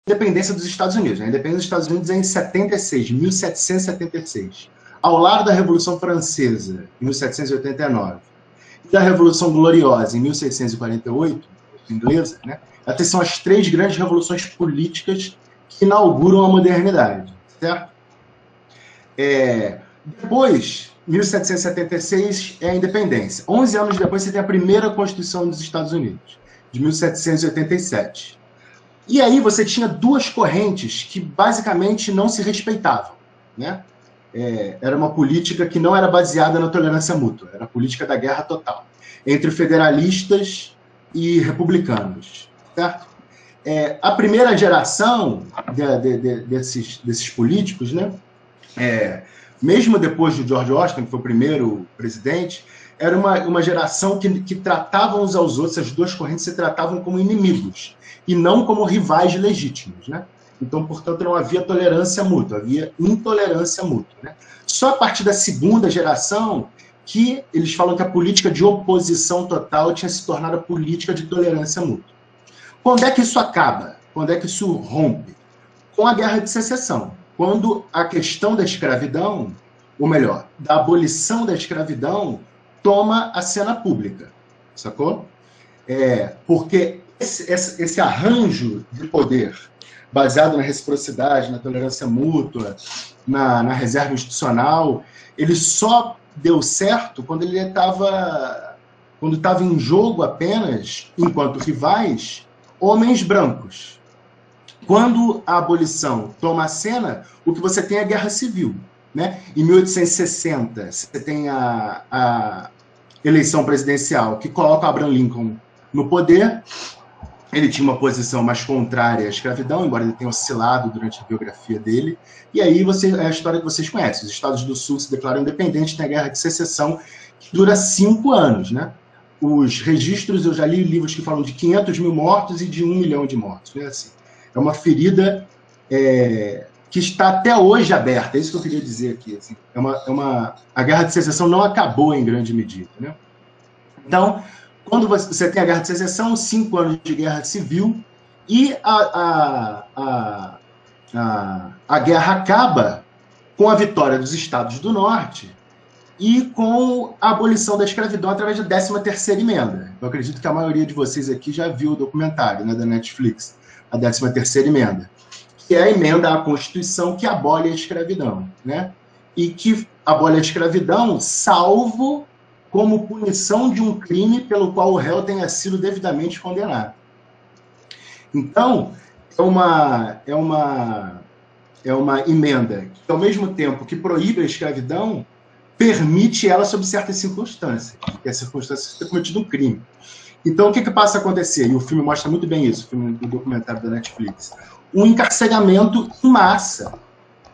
independência dos Estados Unidos. A independência dos Estados Unidos é em 76, 1776. Ao lado da Revolução Francesa, em 1789, e da Revolução Gloriosa, em 1648, inglesa, né? Essas são as três grandes revoluções políticas que inauguram a modernidade, certo? Depois, 1776 é a independência. 11 anos depois, você tem a primeira Constituição dos Estados Unidos, de 1787. E aí você tinha duas correntes que basicamente não se respeitavam, né? Era uma política que não era baseada na tolerância mútua, era a política da guerra total, entre federalistas e republicanos, certo? A primeira geração desses políticos, né? Mesmo depois de George Washington, que foi o primeiro presidente, era uma geração que tratavam uns aos outros, as duas correntes se tratavam como inimigos, e não como rivais legítimos, né? Então, portanto, não havia tolerância mútua, havia intolerância mútua, né? Só a partir da segunda geração que eles falam que a política de oposição total tinha se tornado a política de tolerância mútua. Quando é que isso acaba? Quando é que isso rompe? Com a Guerra de Secessão. Quando a questão da escravidão, ou melhor, da abolição da escravidão, toma a cena pública, sacou? Porque esse arranjo de poder, baseado na reciprocidade, na tolerância mútua, na reserva institucional, ele só deu certo quando ele estava em jogo apenas, enquanto rivais, homens brancos. Quando a abolição toma a cena, o que você tem é a guerra civil, né? Em 1860, você tem a eleição presidencial que coloca Abraham Lincoln no poder. Ele tinha uma posição mais contrária à escravidão, embora ele tenha oscilado durante a biografia dele. E aí é a história que vocês conhecem. Os Estados do Sul se declaram independentes, tem a Guerra de Secessão, que dura 5 anos, né? Os registros, eu já li livros que falam de 500 mil mortos e de 1 milhão de mortos. Né? Assim, é uma ferida que está até hoje aberta. É isso que eu queria dizer aqui. Assim. A Guerra de Secessão não acabou em grande medida. Né? Então, quando você tem a Guerra de Secessão, 5 anos de guerra civil, e a guerra acaba com a vitória dos Estados do Norte e com a abolição da escravidão através da 13ª emenda. Eu acredito que a maioria de vocês aqui já viu o documentário, né, da Netflix, a 13ª emenda, que é a emenda à Constituição que abole a escravidão, né? E que abole a escravidão, salvo como punição de um crime pelo qual o réu tenha sido devidamente condenado. Então, é uma emenda que, ao mesmo tempo que proíbe a escravidão, permite ela sob certas circunstâncias, que é a circunstância de ter cometido um crime. Então, o que passa a acontecer? E o filme mostra muito bem isso, o filme do documentário da Netflix. Um encarceramento em massa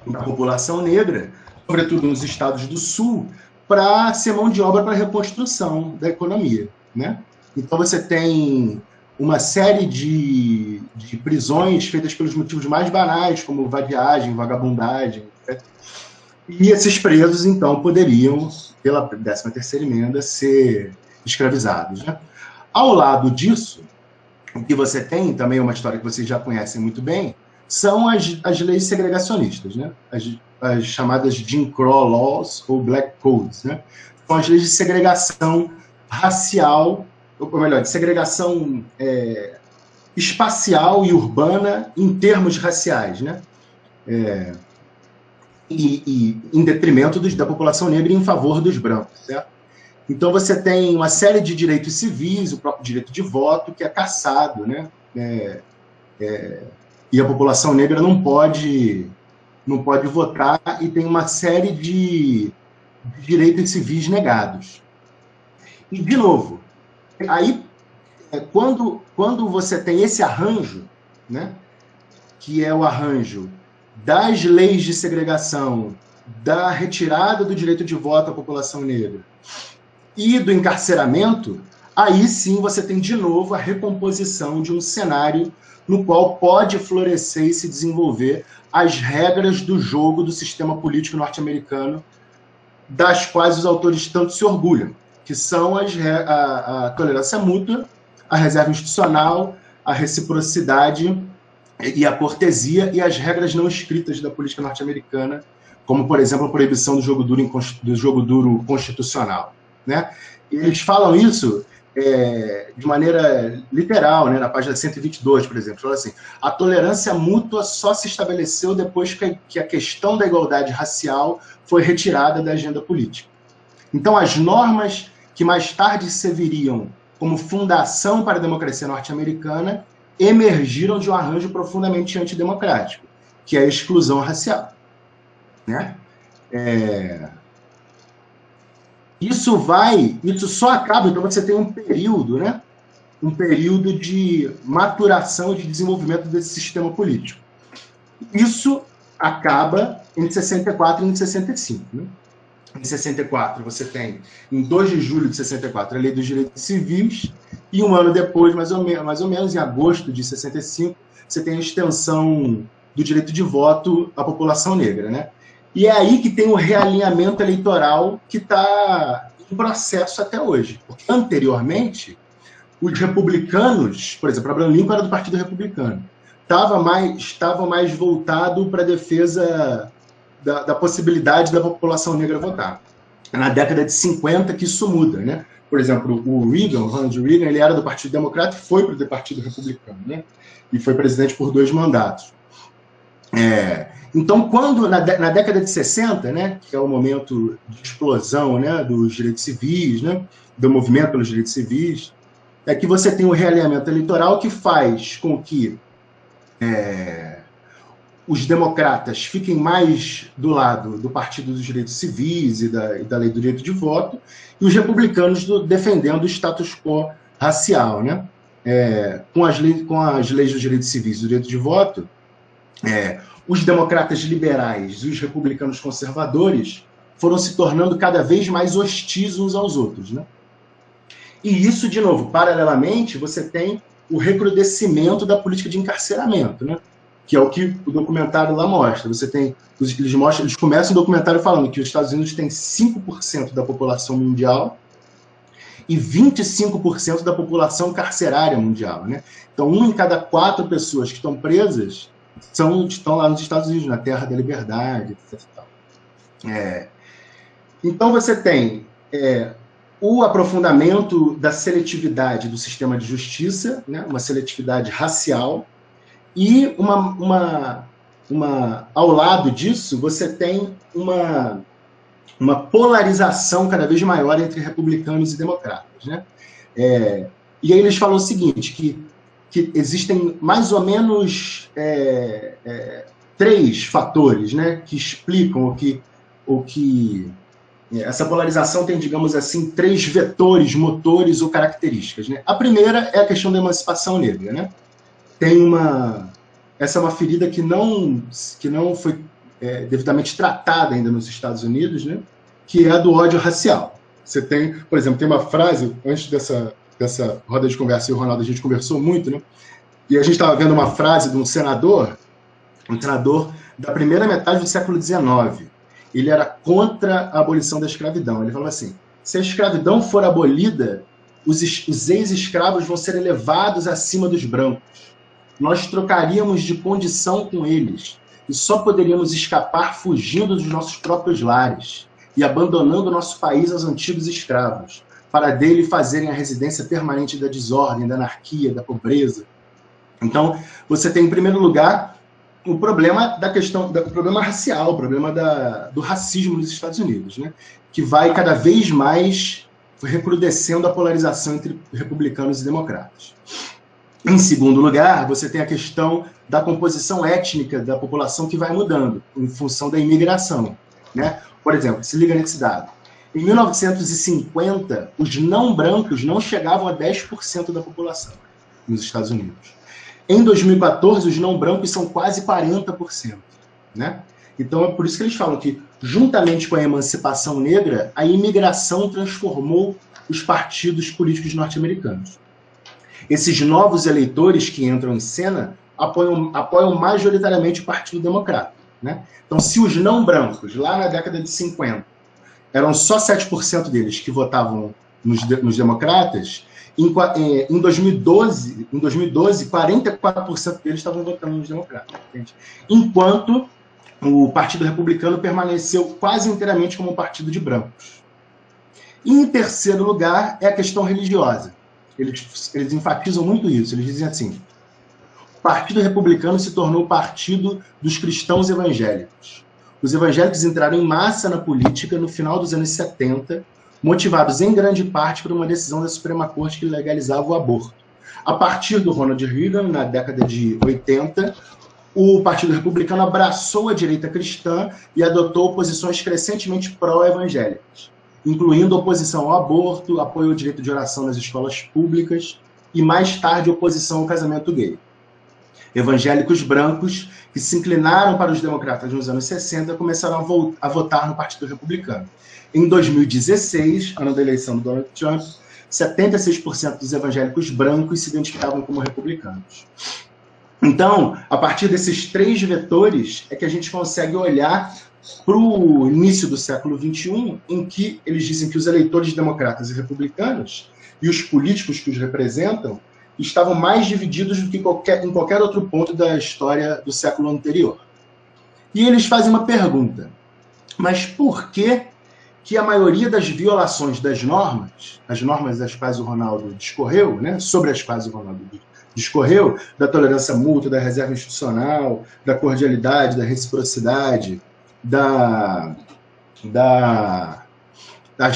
da população negra, sobretudo nos estados do Sul, para ser mão de obra para a reconstrução da economia, né? Então, você tem uma série de prisões feitas pelos motivos mais banais, como vadiagem, vagabundagem, etc. E esses presos, então, poderiam, pela 13ª emenda, ser escravizados, né? Ao lado disso, o que você tem, também é uma história que vocês já conhecem muito bem, são as leis segregacionistas, né? As chamadas Jim Crow Laws ou Black Codes, né? São as leis de segregação racial, ou melhor, de segregação espacial e urbana em termos raciais, né? E em detrimento da população negra e em favor dos brancos, certo? Então você tem uma série de direitos civis, o próprio direito de voto, que é cassado, né? E a população negra não pode votar, e tem uma série de direitos civis negados. E, de novo, aí, quando você tem esse arranjo, né, que é o arranjo das leis de segregação, da retirada do direito de voto à população negra e do encarceramento, aí sim você tem de novo a recomposição de um cenário no qual pode florescer e se desenvolver as regras do jogo do sistema político norte-americano, das quais os autores tanto se orgulham, que são a tolerância mútua, a reserva institucional, a reciprocidade e a cortesia e as regras não escritas da política norte-americana, como, por exemplo, a proibição do jogo duro constitucional, né? E eles falam isso de maneira literal, né? Na página 122, por exemplo, fala assim: a tolerância mútua só se estabeleceu depois que a questão da igualdade racial foi retirada da agenda política. Então, as normas que mais tarde serviriam como fundação para a democracia norte-americana emergiram de um arranjo profundamente antidemocrático, que é a exclusão racial, né? Isso só acaba, então você tem um período, né? Um período de maturação e de desenvolvimento desse sistema político. Isso acaba em 64 e em 65, né? Em 64, você tem, em 2 de julho de 64, a Lei dos Direitos Civis, e um ano depois, mais ou menos, em agosto de 65, você tem a extensão do direito de voto à população negra, né? E é aí que tem o realinhamento eleitoral que está em processo até hoje. Porque, anteriormente, os republicanos, por exemplo, Abraham Lincoln era do Partido Republicano, estava mais voltado para a defesa da possibilidade da população negra votar. Na década de 50 que isso muda, né? Por exemplo, o Ronald Reagan, ele era do Partido Democrata e foi para o Partido Republicano, né? E foi presidente por 2 mandatos. Então, quando na década de 60, né, que é o momento de explosão, né, dos direitos civis, né, do movimento pelos direitos civis, é que você tem o realinhamento eleitoral que faz com que os democratas fiquem mais do lado do Partido dos Direitos Civis e da Lei do Direito de Voto, e os republicanos defendendo o status quo racial, né? Com as leis dos direitos civis e do direito de voto, os democratas liberais e os republicanos conservadores foram se tornando cada vez mais hostis uns aos outros, né? E isso, de novo, paralelamente, você tem o recrudescimento da política de encarceramento, né? Que é o que o documentário lá mostra. Você tem, eles começam o documentário falando que os Estados Unidos têm 5% da população mundial e 25% da população carcerária mundial, né? Então, 1 em cada 4 pessoas que estão presas estão lá nos Estados Unidos, na terra da liberdade, etc. Então, você tem o aprofundamento da seletividade do sistema de justiça, né? Uma seletividade racial, e ao lado disso, você tem uma polarização cada vez maior entre republicanos e democratas, né? E aí eles falam o seguinte, que existem mais ou menos 3 fatores, né, que explicam o que essa polarização tem, digamos assim, 3 vetores, motores ou características, né? A primeira é a questão da emancipação negra, né? Essa é uma ferida que não foi devidamente tratada ainda nos Estados Unidos, né? Que é a do ódio racial. Você tem, por exemplo, tem uma frase, antes dessa roda de conversa, e o Ronaldo, a gente conversou muito, né? E a gente estava vendo uma frase de um senador da primeira metade do século XIX. Ele era contra a abolição da escravidão. Ele falou assim: se a escravidão for abolida, os ex-escravos vão ser elevados acima dos brancos. Nós trocaríamos de condição com eles e só poderíamos escapar fugindo dos nossos próprios lares e abandonando nosso país aos antigos escravos, para dele fazerem a residência permanente da desordem, da anarquia, da pobreza. Então, você tem, em primeiro lugar, o problema do problema racial, o problema do racismo nos Estados Unidos, né? Que vai cada vez mais recrudescendo a polarização entre republicanos e democratas. Em segundo lugar, você tem a questão da composição étnica da população que vai mudando em função da imigração, né? Por exemplo, se liga nesse dado. Em 1950, os não brancos não chegavam a 10% da população nos Estados Unidos. Em 2014, os não brancos são quase 40%, né? Então, é por isso que eles falam que, juntamente com a emancipação negra, a imigração transformou os partidos políticos norte-americanos. Esses novos eleitores que entram em cena apoiam majoritariamente o Partido Democrata, né? Então, se os não brancos, lá na década de 50, eram só 7% deles que votavam nos democratas, Em 2012, 44% deles estavam votando nos democratas, entende? Enquanto o Partido Republicano permaneceu quase inteiramente como um partido de brancos. E, em terceiro lugar, é a questão religiosa. Eles enfatizam muito isso. Eles dizem assim: o Partido Republicano se tornou o partido dos cristãos evangélicos. Os evangélicos entraram em massa na política no final dos anos 70, motivados em grande parte por uma decisão da Suprema Corte que legalizava o aborto. A partir do Ronald Reagan, na década de 80, o Partido Republicano abraçou a direita cristã e adotou posições crescentemente pró-evangélicas, incluindo oposição ao aborto, apoio ao direito de oração nas escolas públicas e, mais tarde, oposição ao casamento gay. Evangélicos brancos que se inclinaram para os democratas nos anos 60 começaram a votar no Partido Republicano. Em 2016, ano da eleição do Donald Trump, 76% dos evangélicos brancos se identificavam como republicanos. Então, a partir desses três vetores, é que a gente consegue olhar para o início do século XXI, em que eles dizem que os eleitores democratas e republicanos e os políticos que os representam estavam mais divididos do que em qualquer outro ponto da história do século anterior. E eles fazem uma pergunta: mas por que a maioria das violações das normas, as normas das quais o Ronaldo discorreu, né, sobre as quais o Ronaldo discorreu, da tolerância mútua, da reserva institucional, da cordialidade, da reciprocidade, das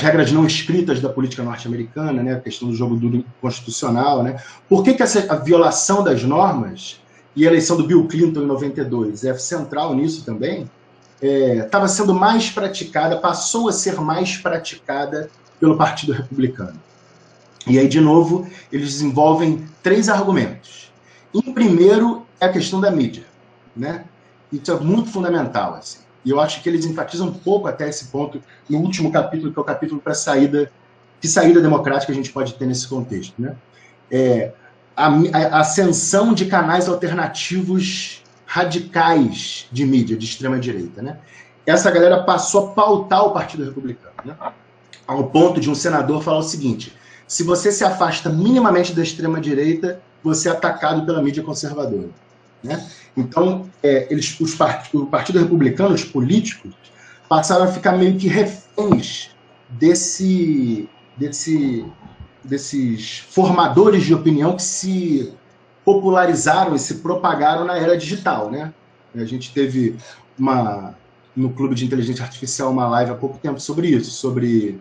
regras não escritas da política norte-americana, né, a questão do jogo duro constitucional, né? Por que a violação das normas e a eleição do Bill Clinton em 92 é central nisso também? Estava sendo mais praticada, passou a ser mais praticada pelo Partido Republicano. E aí, de novo, eles desenvolvem três argumentos. Em primeiro, é a questão da mídia, né? Isso é muito fundamental, assim. E eu acho que eles enfatizam um pouco até esse ponto no último capítulo, que é o capítulo para que saída democrática a gente pode ter nesse contexto, né? A ascensão de canais alternativos radicais de mídia, de extrema-direita, né? Essa galera passou a pautar o Partido Republicano, né? Ao ponto de um senador falar o seguinte: se você se afasta minimamente da extrema-direita, você é atacado pela mídia conservadora, né? Então, o Partido Republicano, os políticos, passaram a ficar meio que reféns desses formadores de opinião que se popularizaram e se propagaram na era digital, né? A gente teve no Clube de Inteligência Artificial uma live há pouco tempo sobre isso, sobre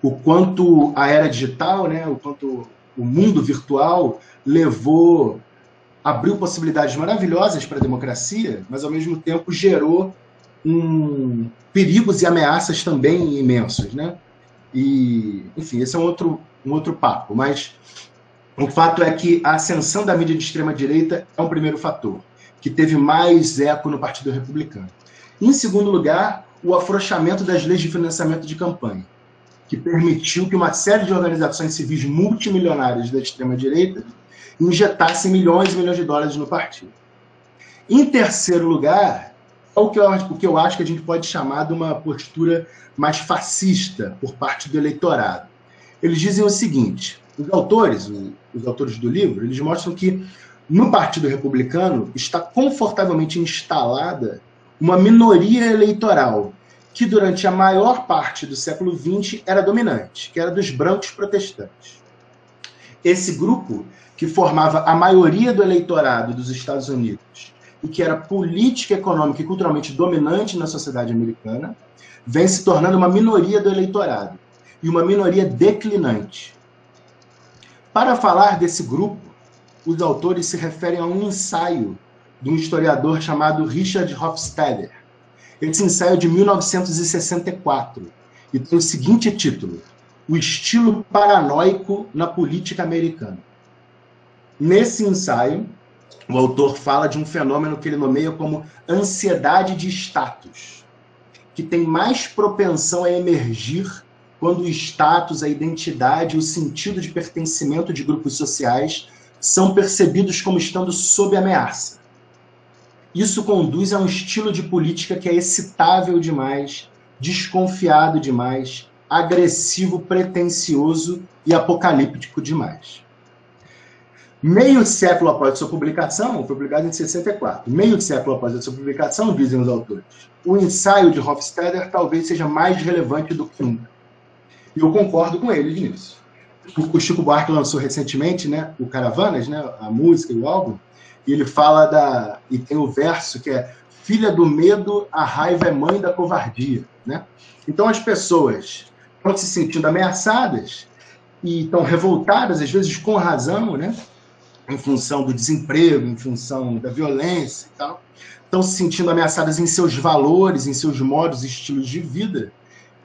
o quanto a era digital, né, o quanto o mundo virtual abriu possibilidades maravilhosas para a democracia, mas ao mesmo tempo gerou perigos e ameaças também imensos, né? E, enfim, esse é um outro papo, mas o fato é que a ascensão da mídia de extrema-direita é um primeiro fator, que teve mais eco no Partido Republicano. Em segundo lugar, o afrouxamento das leis de financiamento de campanha, que permitiu que uma série de organizações civis multimilionárias da extrema-direita injetassem milhões e milhões de dólares no partido. Em terceiro lugar, é o que eu acho que a gente pode chamar de uma postura mais fascista por parte do eleitorado. Eles dizem o seguinte: os autores do livro, eles mostram que no Partido Republicano está confortavelmente instalada uma minoria eleitoral que durante a maior parte do século XX era dominante, que era dos brancos protestantes. Esse grupo, que formava a maioria do eleitorado dos Estados Unidos e que era política, econômica e culturalmente dominante na sociedade americana, vem se tornando uma minoria do eleitorado, e uma minoria declinante. Para falar desse grupo, os autores se referem a um ensaio de um historiador chamado Richard Hofstadter. Esse ensaio é de 1964 e tem o seguinte título: O estilo paranoico na política americana. Nesse ensaio, o autor fala de um fenômeno que ele nomeia como ansiedade de status, que tem mais propensão a emergir quando o status, a identidade e o sentido de pertencimento de grupos sociais são percebidos como estando sob ameaça. Isso conduz a um estilo de política que é excitável demais, desconfiado demais, agressivo, pretensioso e apocalíptico demais. Meio século após a sua publicação, foi publicado em 64, meio século após a sua publicação, dizem os autores, o ensaio de Hofstadter talvez seja mais relevante do que nunca. E eu concordo com eles nisso. O Chico Buarque lançou recentemente, né, o Caravanas, né, a música e o álbum, e ele fala e tem o verso que é filha do medo, a raiva é mãe da covardia, né? Então as pessoas estão se sentindo ameaçadas e estão revoltadas, às vezes com razão, né? Em função do desemprego, em função da violência e tal, estão se sentindo ameaçadas em seus valores, em seus modos e estilos de vida,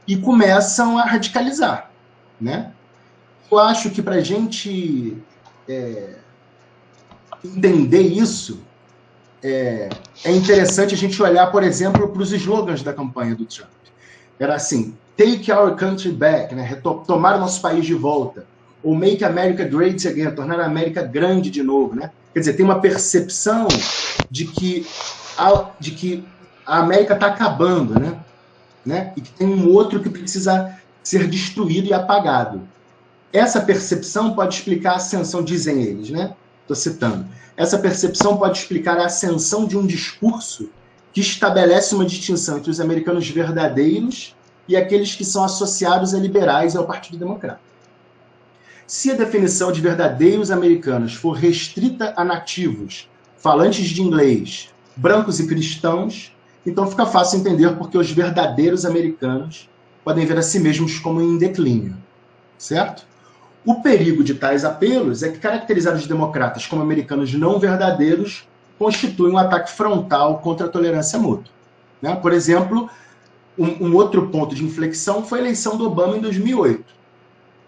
e começam a radicalizar, né? Eu acho que para a gente entender isso, é interessante a gente olhar, por exemplo, para os slogans da campanha do Trump. Era assim, take our country back, né? Tomar o nosso país de volta, ou make America great again, tornar a América grande de novo, né? Quer dizer, tem uma percepção de que a América está acabando, né? E que tem um outro que precisa ser destruído e apagado. Essa percepção pode explicar a ascensão, dizem eles, né? Estou citando. Essa percepção pode explicar a ascensão de um discurso que estabelece uma distinção entre os americanos verdadeiros e aqueles que são associados a liberais e ao Partido Democrata. Se a definição de verdadeiros americanos for restrita a nativos, falantes de inglês, brancos e cristãos, então fica fácil entender porque os verdadeiros americanos podem ver a si mesmos como em declínio, certo? O perigo de tais apelos é que caracterizar os democratas como americanos não verdadeiros constitui um ataque frontal contra a tolerância mútua, né? Por exemplo, um outro ponto de inflexão foi a eleição do Obama em 2008,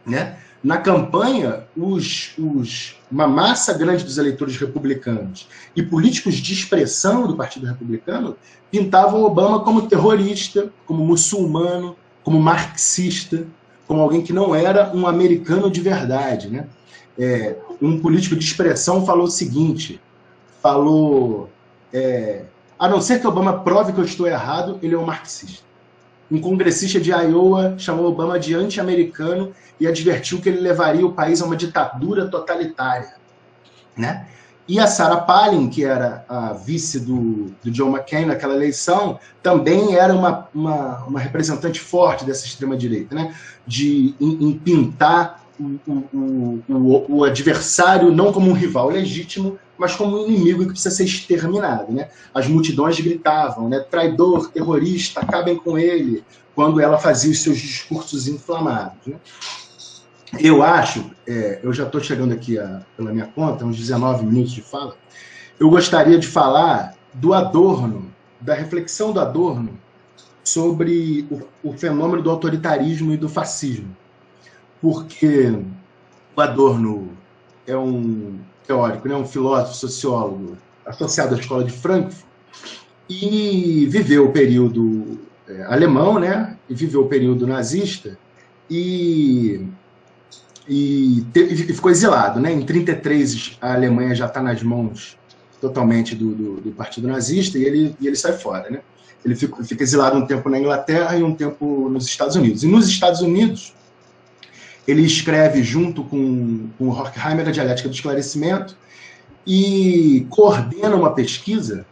né? Na campanha, uma massa grande dos eleitores republicanos e políticos de expressão do Partido Republicano pintavam Obama como terrorista, como muçulmano, como marxista, como alguém que não era um americano de verdade, né? Um político de expressão falou o seguinte, a não ser que Obama prove que eu estou errado, ele é um marxista. Um congressista de Iowa chamou Obama de anti-americano e advertiu que ele levaria o país a uma ditadura totalitária, né? E a Sarah Palin, que era a vice do John McCain naquela eleição, também era uma representante forte dessa extrema-direita, né? Em pintar o adversário não como um rival legítimo, mas como um inimigo que precisa ser exterminado, né? As multidões gritavam, né? Traidor, terrorista, acabem com ele, quando ela fazia os seus discursos inflamados, né? Eu acho, eu já estou chegando aqui pela minha conta, uns 19 minutos de fala, eu gostaria de falar do Adorno, da reflexão do Adorno sobre o fenômeno do autoritarismo e do fascismo. Porque o Adorno é um teórico, né, um filósofo, sociólogo, associado à Escola de Frankfurt, e viveu o período alemão, né, e viveu o período nazista, e ficou exilado, né? Em 1933, a Alemanha já está nas mãos totalmente do Partido Nazista, e ele sai fora, né? Ele fica exilado um tempo na Inglaterra e um tempo nos Estados Unidos. E nos Estados Unidos, ele escreve junto com o Horkheimer a Dialética do Esclarecimento e coordena uma pesquisa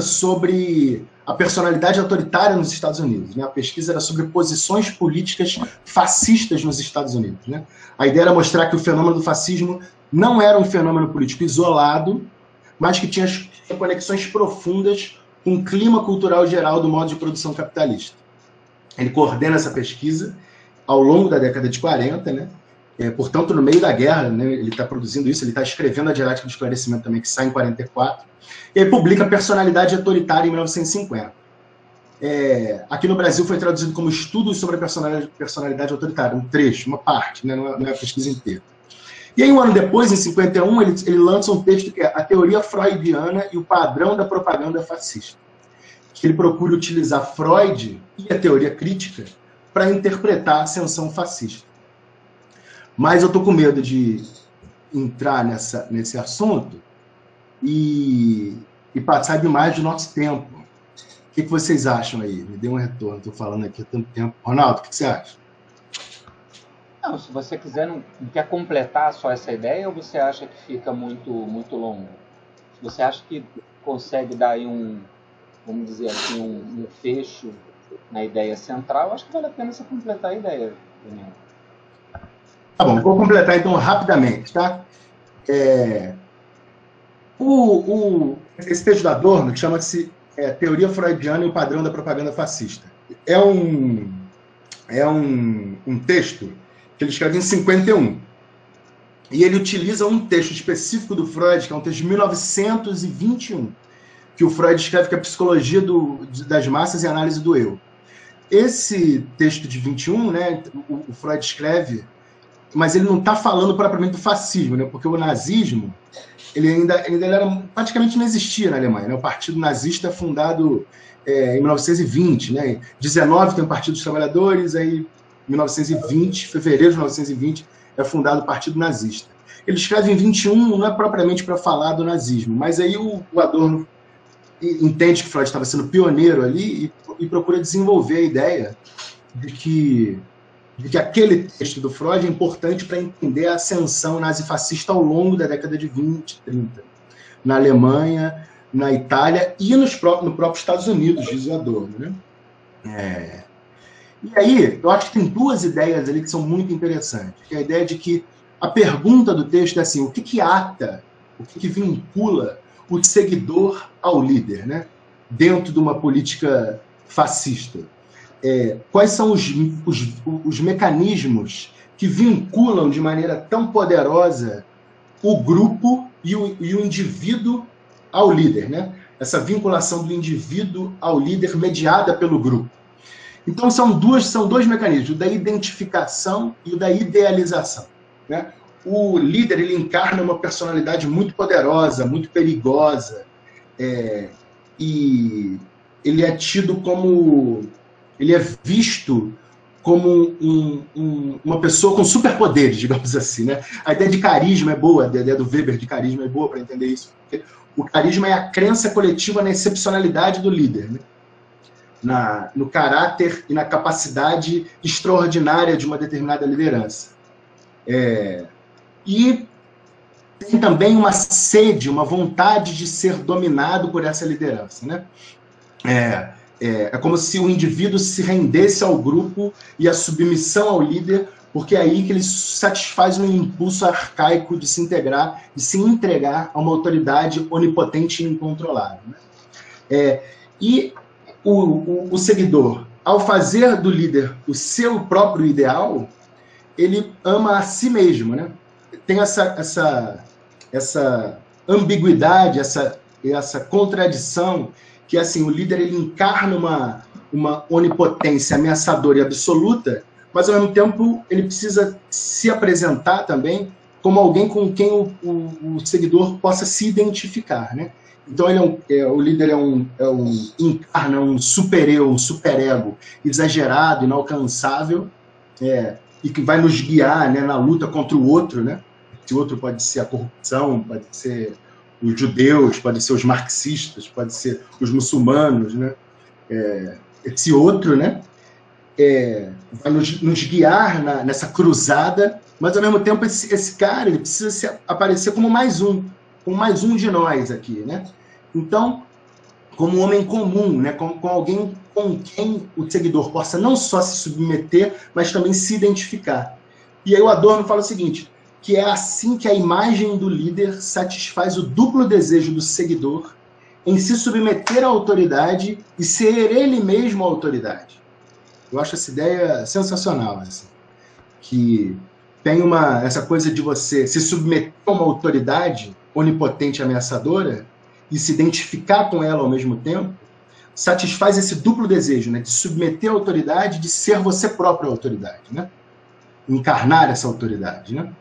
sobre a personalidade autoritária nos Estados Unidos, né? A pesquisa era sobre posições políticas fascistas nos Estados Unidos, né? A ideia era mostrar que o fenômeno do fascismo não era um fenômeno político isolado, mas que tinha conexões profundas com o clima cultural geral do modo de produção capitalista. Ele coordena essa pesquisa ao longo da década de 40, né? Portanto, no meio da guerra, né, ele está produzindo isso, ele está escrevendo a Dialética do Esclarecimento também, que sai em 44, e aí publica Personalidade Autoritária em 1950. Aqui no Brasil foi traduzido como Estudos sobre a Personalidade Autoritária, um trecho, uma parte, né, não é a pesquisa inteira. E aí, um ano depois, em 51, ele lança um texto que é A Teoria Freudiana e o Padrão da Propaganda Fascista, que ele procura utilizar Freud e a teoria crítica para interpretar a ascensão fascista. Mas eu estou com medo de entrar nesse assunto e passar demais do nosso tempo. que vocês acham aí? Me dê um retorno, estou falando aqui há tanto tempo. Ronaldo, o que você acha? Não, se você quiser, não quer completar só essa ideia, ou você acha que fica muito, muito longo? Se você acha que consegue dar aí vamos dizer assim, um fecho na ideia central, acho que vale a pena você completar a ideia, Daniel. Tá bom, vou completar então rapidamente, tá? Esse texto da Adorno chama-se Teoria Freudiana e o Padrão da Propaganda Fascista. É um texto que ele escreve em 51. E ele utiliza um texto específico do Freud, que é um texto de 1921, que o Freud escreve, que é a Psicologia das Massas e Análise do Eu. Esse texto de 21, né, o Freud escreve, mas ele não está falando propriamente do fascismo, né, porque o nazismo, ele ainda praticamente não existia na Alemanha. Né, o Partido Nazista é fundado em 1920, né, 19 tem o Partido dos Trabalhadores, aí 1920, fevereiro de 1920, é fundado o Partido Nazista. Ele escreve em 21, não é propriamente para falar do nazismo, mas aí o Adorno entende que Freud estava sendo pioneiro ali e procura desenvolver a ideia de que aquele texto do Freud é importante para entender a ascensão nazifascista ao longo da década de 20, 30, na Alemanha, na Itália e no próprio Estados Unidos, diz o Adorno, né? E aí, eu acho que tem duas ideias ali que são muito interessantes. Que é a ideia de que a pergunta do texto é assim, o que ata, o que vincula o seguidor ao líder, né? Dentro de uma política fascista. Quais são os mecanismos que vinculam de maneira tão poderosa o grupo e o indivíduo ao líder, né? Essa vinculação do indivíduo ao líder mediada pelo grupo. Então, são dois mecanismos, o da identificação e o da idealização, né? O líder, ele encarna uma personalidade muito poderosa, muito perigosa, e ele é tido como... ele é visto como uma pessoa com superpoderes, digamos assim, né? A ideia de carisma é boa, a ideia do Weber de carisma é boa para entender isso. Porque o carisma é a crença coletiva na excepcionalidade do líder, né? No caráter e na capacidade extraordinária de uma determinada liderança. E tem também uma sede, uma vontade de ser dominado por essa liderança, né? É como se o indivíduo se rendesse ao grupo e à submissão ao líder, porque é aí que ele satisfaz um impulso arcaico de se integrar e se entregar a uma autoridade onipotente e incontrolável, né? E o seguidor, ao fazer do líder o seu próprio ideal, ele ama a si mesmo, né? Tem essa ambiguidade, essa contradição, que assim, o líder ele encarna uma onipotência ameaçadora e absoluta, mas ao mesmo tempo ele precisa se apresentar também como alguém com quem o seguidor possa se identificar, né? Então o líder encarna um super-eu, um super-ego exagerado, inalcançável, e que vai nos guiar, né, na luta contra o outro, né? Esse outro pode ser a corrupção, pode ser os judeus, pode ser os marxistas, pode ser os muçulmanos, né? Esse outro, né, vai nos guiar nessa cruzada, mas ao mesmo tempo esse cara ele precisa aparecer como mais um de nós aqui, né? Então, como um homem comum, né, com alguém com quem o seguidor possa não só se submeter, mas também se identificar. E aí o Adorno fala o seguinte, que é assim que a imagem do líder satisfaz o duplo desejo do seguidor em se submeter à autoridade e ser ele mesmo a autoridade. Eu acho essa ideia sensacional, assim, que tem essa coisa de você se submeter a uma autoridade onipotente e ameaçadora e se identificar com ela ao mesmo tempo, satisfaz esse duplo desejo, né, de submeter a autoridade, de ser você próprio a autoridade, né? Encarnar essa autoridade, né?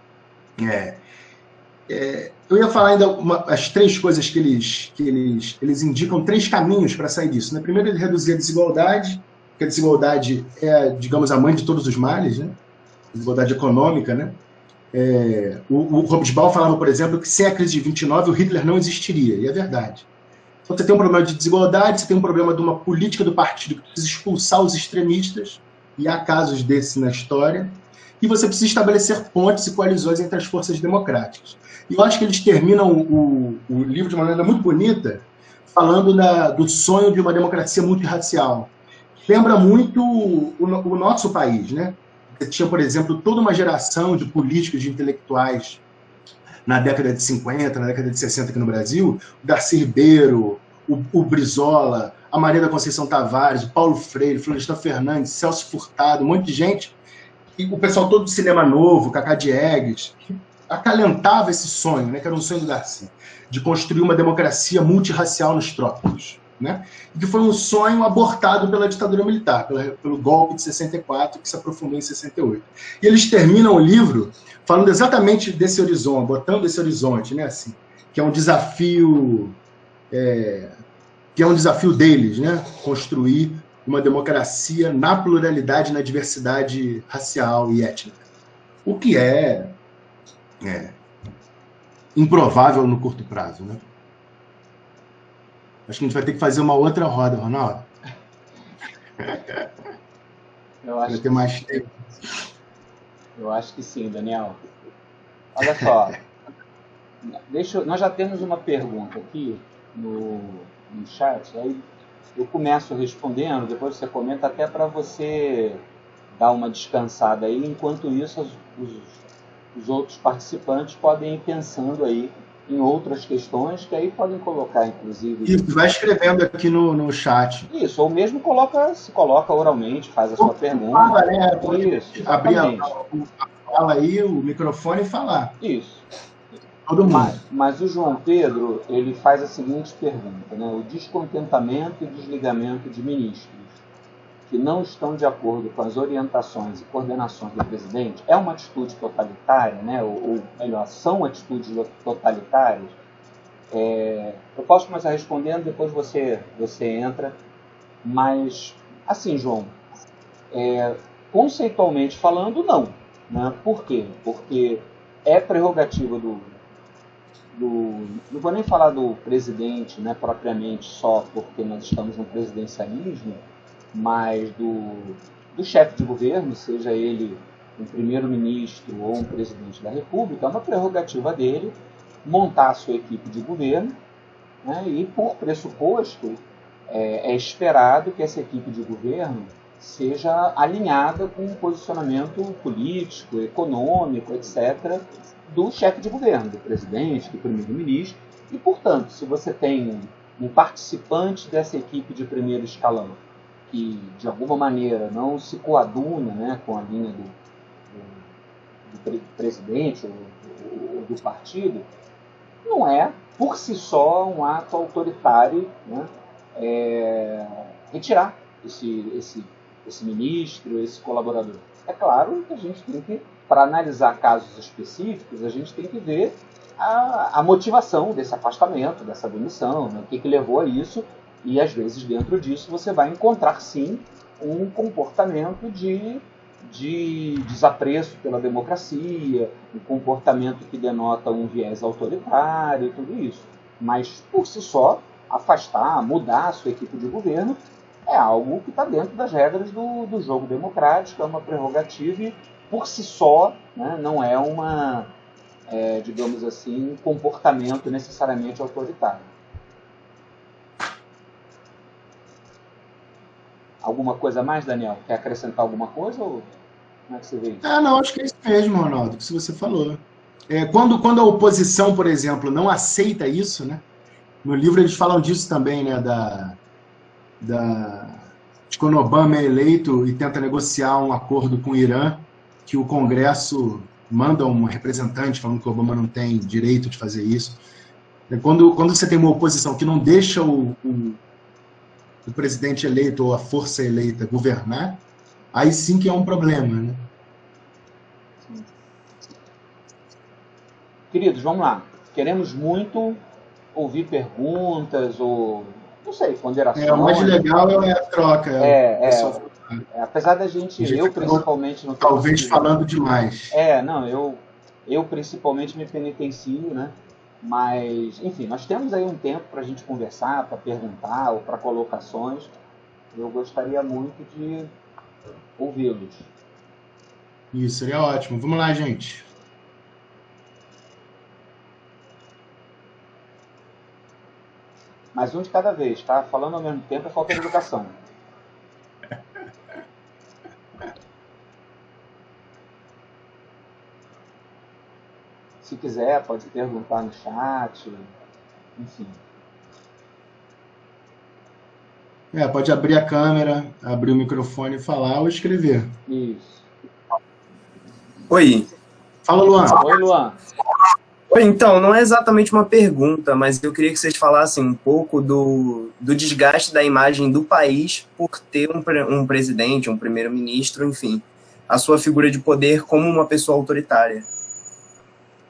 Eu ia falar ainda as três coisas que eles indicam, três caminhos para sair disso, né? Primeiro, ele reduzir a desigualdade, porque a desigualdade é, digamos, a mãe de todos os males, né? A desigualdade econômica, né? O Hobsbawm falava, por exemplo, que sem a crise de 29 o Hitler não existiria, e é verdade. Então, você tem um problema de desigualdade, você tem um problema de uma política do partido que precisa expulsar os extremistas, e há casos desses na história, e você precisa estabelecer pontes e coalizões entre as forças democráticas. E eu acho que eles terminam o livro de uma maneira muito bonita, falando do sonho de uma democracia multirracial. Lembra muito o nosso país, né? Você tinha, por exemplo, toda uma geração de políticos, de intelectuais na década de 50, na década de 60 aqui no Brasil, o Darcy Ribeiro, o Brizola, a Maria da Conceição Tavares, o Paulo Freire, Florestan Fernandes, Celso Furtado, um monte de gente, e o pessoal todo do cinema novo, Cacá Diegues, que acalentava esse sonho, né, que era um sonho do Darcy, de construir uma democracia multirracial nos trópicos, né? E que foi um sonho abortado pela ditadura militar, pelo golpe de 64, que se aprofundou em 68. E eles terminam o livro falando exatamente desse horizonte, botando esse horizonte, né, assim, que é um desafio, deles, né, construir uma democracia na pluralidade, na diversidade racial e étnica. O que é improvável no curto prazo, né? Acho que a gente vai ter que fazer uma outra roda, Ronaldo. Vai ter mais tempo. Eu acho que sim, Daniel. Olha só, nós já temos uma pergunta aqui no chat, aí eu começo respondendo, depois você comenta, até para você dar uma descansada aí, enquanto isso os outros participantes podem ir pensando aí em outras questões que aí podem colocar, inclusive... E vai escrevendo aqui no chat. Isso, ou mesmo se coloca oralmente, faz a sua pergunta. Fala, né? Isso, abrir a fala aí, o microfone e falar. Isso. Todo mundo. Mas o João Pedro, ele faz a seguinte pergunta, né? O descontentamento e desligamento de ministros que não estão de acordo com as orientações e coordenações do presidente é uma atitude totalitária, né? Ou melhor, são atitudes totalitárias? Eu posso começar respondendo, depois você entra. Mas, assim, João, conceitualmente falando, não. Né? Por quê? Porque é prerrogativa não vou nem falar do presidente, né, propriamente só porque nós estamos no presidencialismo, mas do chefe de governo, seja ele um primeiro-ministro ou um presidente da República, é uma prerrogativa dele montar a sua equipe de governo, né, e, por pressuposto, é esperado que essa equipe de governo seja alinhada com o posicionamento político, econômico, etc., do chefe de governo, do presidente, do primeiro-ministro. E, portanto, se você tem um participante dessa equipe de primeiro escalão que, de alguma maneira, não se coaduna, né, com a linha do presidente ou do partido, não é, por si só, um ato autoritário, né, retirar esse ministro, esse colaborador. É claro que a gente tem que, para analisar casos específicos, a gente tem que ver a motivação desse afastamento, dessa demissão, né? O que levou a isso, e às vezes dentro disso você vai encontrar sim um comportamento de desapreço pela democracia, um comportamento que denota um viés autoritário, tudo isso. Mas por si só, afastar, mudar a sua equipe de governo é algo que está dentro das regras do jogo democrático, é uma prerrogativa e, por si só, né, não é digamos assim, um comportamento necessariamente autoritário. Alguma coisa a mais, Daniel? Quer acrescentar alguma coisa ou como é que você vê isso? Não, acho que é isso mesmo, Ronaldo, que você falou. Quando a oposição, por exemplo, não aceita isso, né? No livro eles falam disso também, né? De quando Obama é eleito e tenta negociar um acordo com o Irã, que o Congresso manda um representante falando que o Obama não tem direito de fazer isso. Quando você tem uma oposição que não deixa o presidente eleito ou a força eleita governar, aí sim que é um problema, né? Queridos, vamos lá. Queremos muito ouvir perguntas ou, não sei, ponderações. O mais legal é a troca. Apesar da gente eu principalmente... Talvez falando demais. Eu principalmente me penitencio, né? Mas, enfim, nós temos aí um tempo para a gente conversar, para perguntar ou para colocações. Eu gostaria muito de ouvi-los. Isso, seria ótimo. Vamos lá, gente. Mas um de cada vez, tá? Falando ao mesmo tempo é falta de educação. Se quiser, pode perguntar no chat, enfim. Pode abrir a câmera, abrir o microfone e falar ou escrever. Isso. Oi. Fala, Luan. Oi, Luan. Oi, então, não é exatamente uma pergunta, mas eu queria que vocês falassem um pouco do desgaste da imagem do país por ter um presidente, um primeiro-ministro, enfim, a sua figura de poder como uma pessoa autoritária.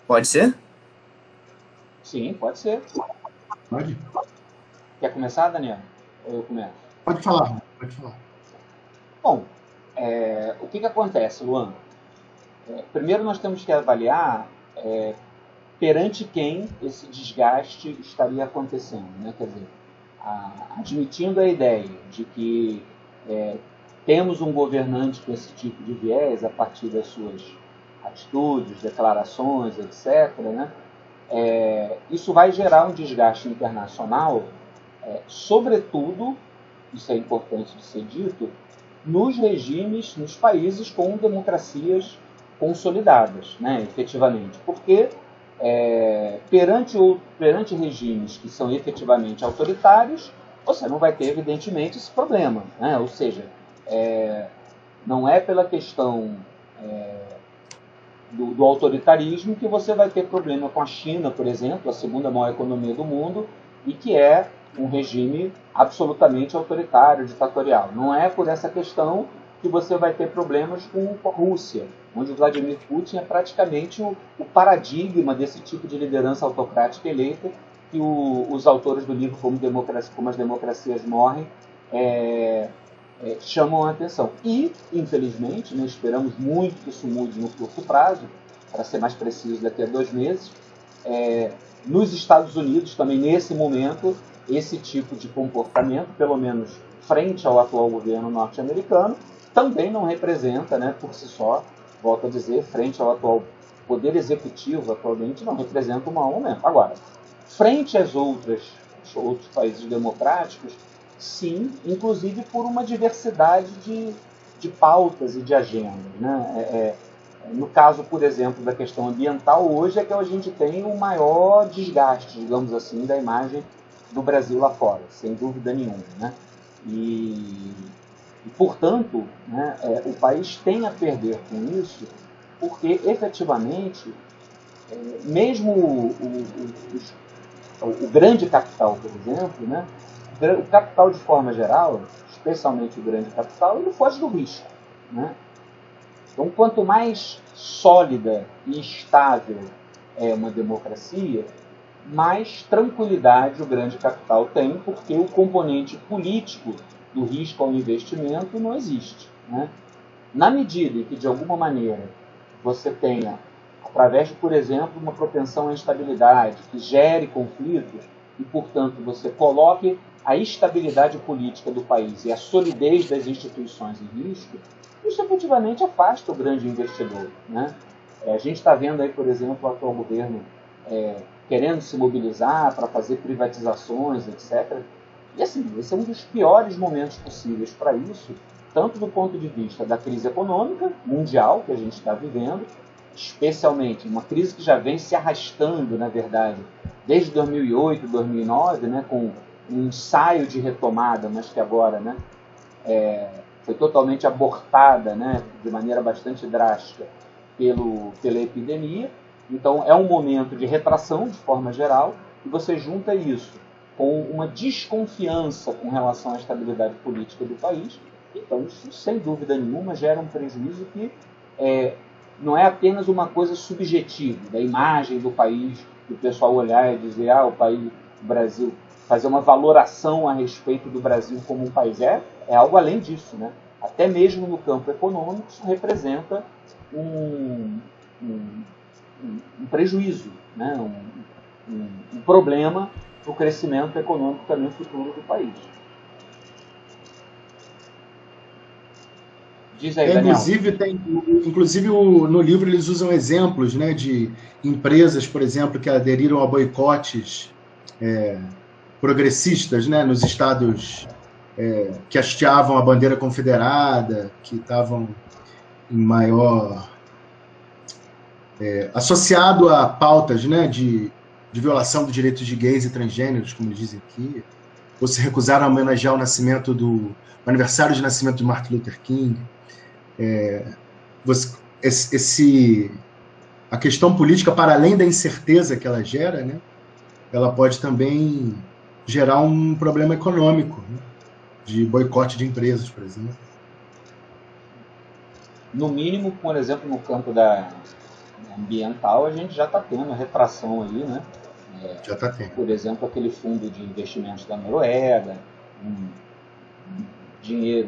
Pode ser? Sim, pode ser. Pode? Quer começar, Daniel? Ou eu começo? Pode falar, pode falar. Bom, o que acontece, Luan? Primeiro nós temos que avaliar perante quem esse desgaste estaria acontecendo, né? Quer dizer, admitindo a ideia de que temos um governante com esse tipo de viés a partir das suas atitudes, declarações, etc., né? Isso vai gerar um desgaste internacional, sobretudo, isso é importante de ser dito, nos regimes, nos países com democracias consolidadas, né, efetivamente. Porque perante regimes que são efetivamente autoritários, você não vai ter, evidentemente, esse problema, né? Ou seja, não é pela questão do autoritarismo que você vai ter problema com a China, por exemplo, a segunda maior economia do mundo, e que é um regime absolutamente autoritário, ditatorial. Não é por essa questão que você vai ter problemas com a Rússia, onde o Vladimir Putin é praticamente o paradigma desse tipo de liderança autocrática eleita que os autores do livro Como as Democracias Morrem chamam a atenção. E, infelizmente, né, esperamos muito que isso mude no curto prazo, para ser mais preciso, daqui a 2 meses, nos Estados Unidos, também nesse momento, esse tipo de comportamento, pelo menos frente ao atual governo norte-americano, também não representa, né, por si só, volto a dizer, frente ao atual poder executivo, atualmente, não representa um mau momento. Agora, frente aos outros países democráticos, sim, inclusive por uma diversidade de pautas e de agendas, né? No caso, por exemplo, da questão ambiental, hoje é que a gente tem o maior desgaste, digamos assim, da imagem do Brasil lá fora, sem dúvida nenhuma, né? E portanto, né, o país tem a perder com isso, porque efetivamente, mesmo o grande capital, por exemplo, né, o capital de forma geral, especialmente o grande capital, ele foge do risco, né? Então, quanto mais sólida e estável é uma democracia, mais tranquilidade o grande capital tem, porque o componente político do risco ao investimento não existe, né? Na medida em que, de alguma maneira, você tenha, através de, por exemplo, uma propensão à instabilidade, que gere conflitos, e, portanto, você coloque a estabilidade política do país e a solidez das instituições em risco, isso efetivamente afasta o grande investidor, né? A gente está vendo aí, por exemplo, o atual governo querendo se mobilizar para fazer privatizações, etc. E assim, esse é um dos piores momentos possíveis para isso, tanto do ponto de vista da crise econômica mundial que a gente está vivendo, especialmente uma crise que já vem se arrastando, na verdade, desde 2008, 2009, né, com um ensaio de retomada, mas que agora, né, foi totalmente abortada, né, de maneira bastante drástica pela epidemia. Então, é um momento de retração, de forma geral, e você junta isso com uma desconfiança com relação à estabilidade política do país. Então, isso, sem dúvida nenhuma, gera um prejuízo que não é apenas uma coisa subjetiva, da imagem do país, do pessoal olhar e dizer, o país, o Brasil, fazer uma valoração a respeito do Brasil como um país. É algo além disso, né? Até mesmo no campo econômico, isso representa um prejuízo, né? um problema para o crescimento econômico também futuro do país. Diz aí, Daniel. Inclusive no livro eles usam exemplos, né, de empresas, por exemplo, que aderiram a boicotes progressistas, né, nos estados que hasteavam a bandeira confederada, que estavam em maior... associado a pautas, né, de violação dos direitos de gays e transgêneros, como eles dizem aqui, ou se recusaram a homenagear o aniversário de nascimento de Martin Luther King. A questão política, para além da incerteza que ela gera, né, ela pode também gerar um problema econômico, né, de boicote de empresas, por exemplo. No mínimo, por exemplo, no campo da ambiental, a gente já está tendo a retração aí, né? Já está tendo. Por exemplo, aquele fundo de investimentos da Noruega, um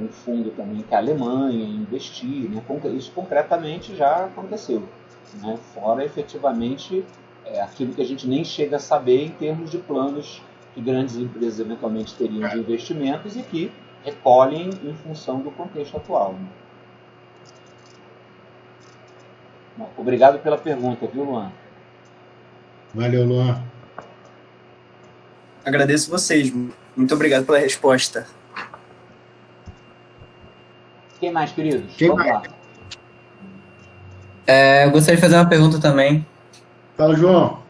fundo também que a Alemanha investir, né? Isso concretamente já aconteceu, né? Fora efetivamente aquilo que a gente nem chega a saber em termos de planos que grandes empresas eventualmente teriam de investimentos e que recolhem em função do contexto atual, né? Bom, obrigado pela pergunta, viu, Luan? Valeu, Luan. Agradeço vocês. Muito obrigado pela resposta. Quem mais, queridos? Vamos lá. Eu gostaria de fazer uma pergunta também. Fala, João.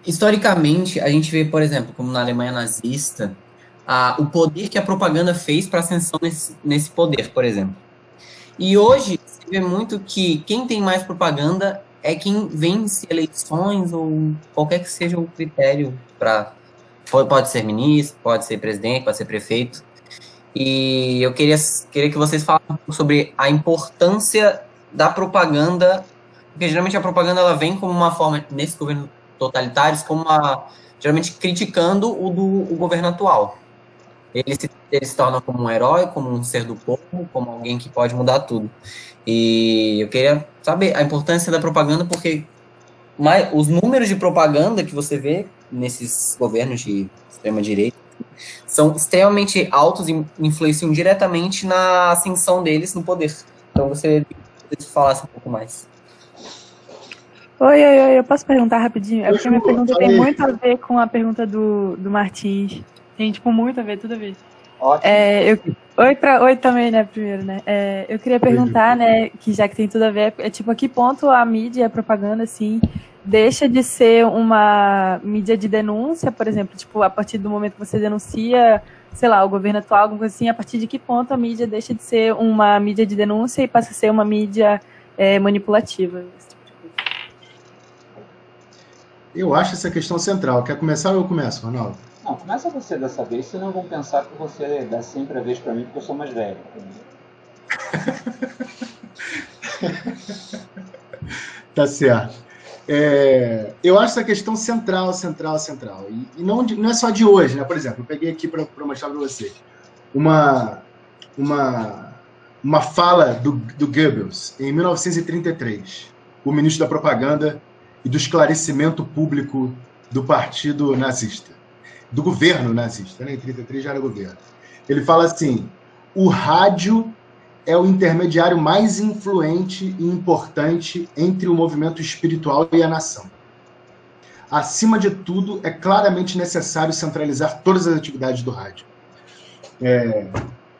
Historicamente, a gente vê, por exemplo, como na Alemanha nazista, o poder que a propaganda fez para a ascensão nesse poder, por exemplo. E hoje, se vê muito que quem tem mais propaganda é quem vence eleições ou qualquer que seja o critério para... Pode ser ministro, pode ser presidente, pode ser prefeito. E eu queria que vocês falassem um pouco sobre a importância da propaganda, porque geralmente a propaganda ela vem como uma forma, nesses governos totalitários, geralmente criticando o governo atual. Ele se torna como um herói, como um ser do povo, como alguém que pode mudar tudo. E eu queria saber a importância da propaganda, porque os números de propaganda que você vê nesses governos de extrema-direita são extremamente altos e influenciam diretamente na ascensão deles no poder. Então, eu gostaria que você falasse um pouco mais. Oi, eu posso perguntar rapidinho? É porque minha pergunta tem muito a ver com a pergunta do Martins. Tem, tipo, muito a ver, tudo a ver. Ótimo. Oi também, né, primeiro, né? Eu queria perguntar, né, que já que tem tudo a ver, tipo, a que ponto a mídia, a propaganda, assim, deixa de ser uma mídia de denúncia, por exemplo, tipo, a partir do momento que você denuncia, sei lá, o governo atual, alguma coisa assim, a partir de que ponto a mídia deixa de ser uma mídia de denúncia e passa a ser uma mídia manipulativa? Esse tipo de coisa. Eu acho essa questão central. Quer começar ou eu começo, Ronaldo? Não, começa você dessa vez, senão vão pensar que você dá sempre a vez pra mim, porque eu sou mais velho. Tá certo. Eu acho essa questão central. E não é só de hoje, né? Por exemplo, eu peguei aqui para mostrar para vocês uma fala do Goebbels, em 1933, o ministro da Propaganda e do Esclarecimento Público do Partido Nazista, do governo nazista, né? Em 1933 já era governo. Ele fala assim: o rádio é o intermediário mais influente e importante entre o movimento espiritual e a nação. Acima de tudo, é claramente necessário centralizar todas as atividades do rádio.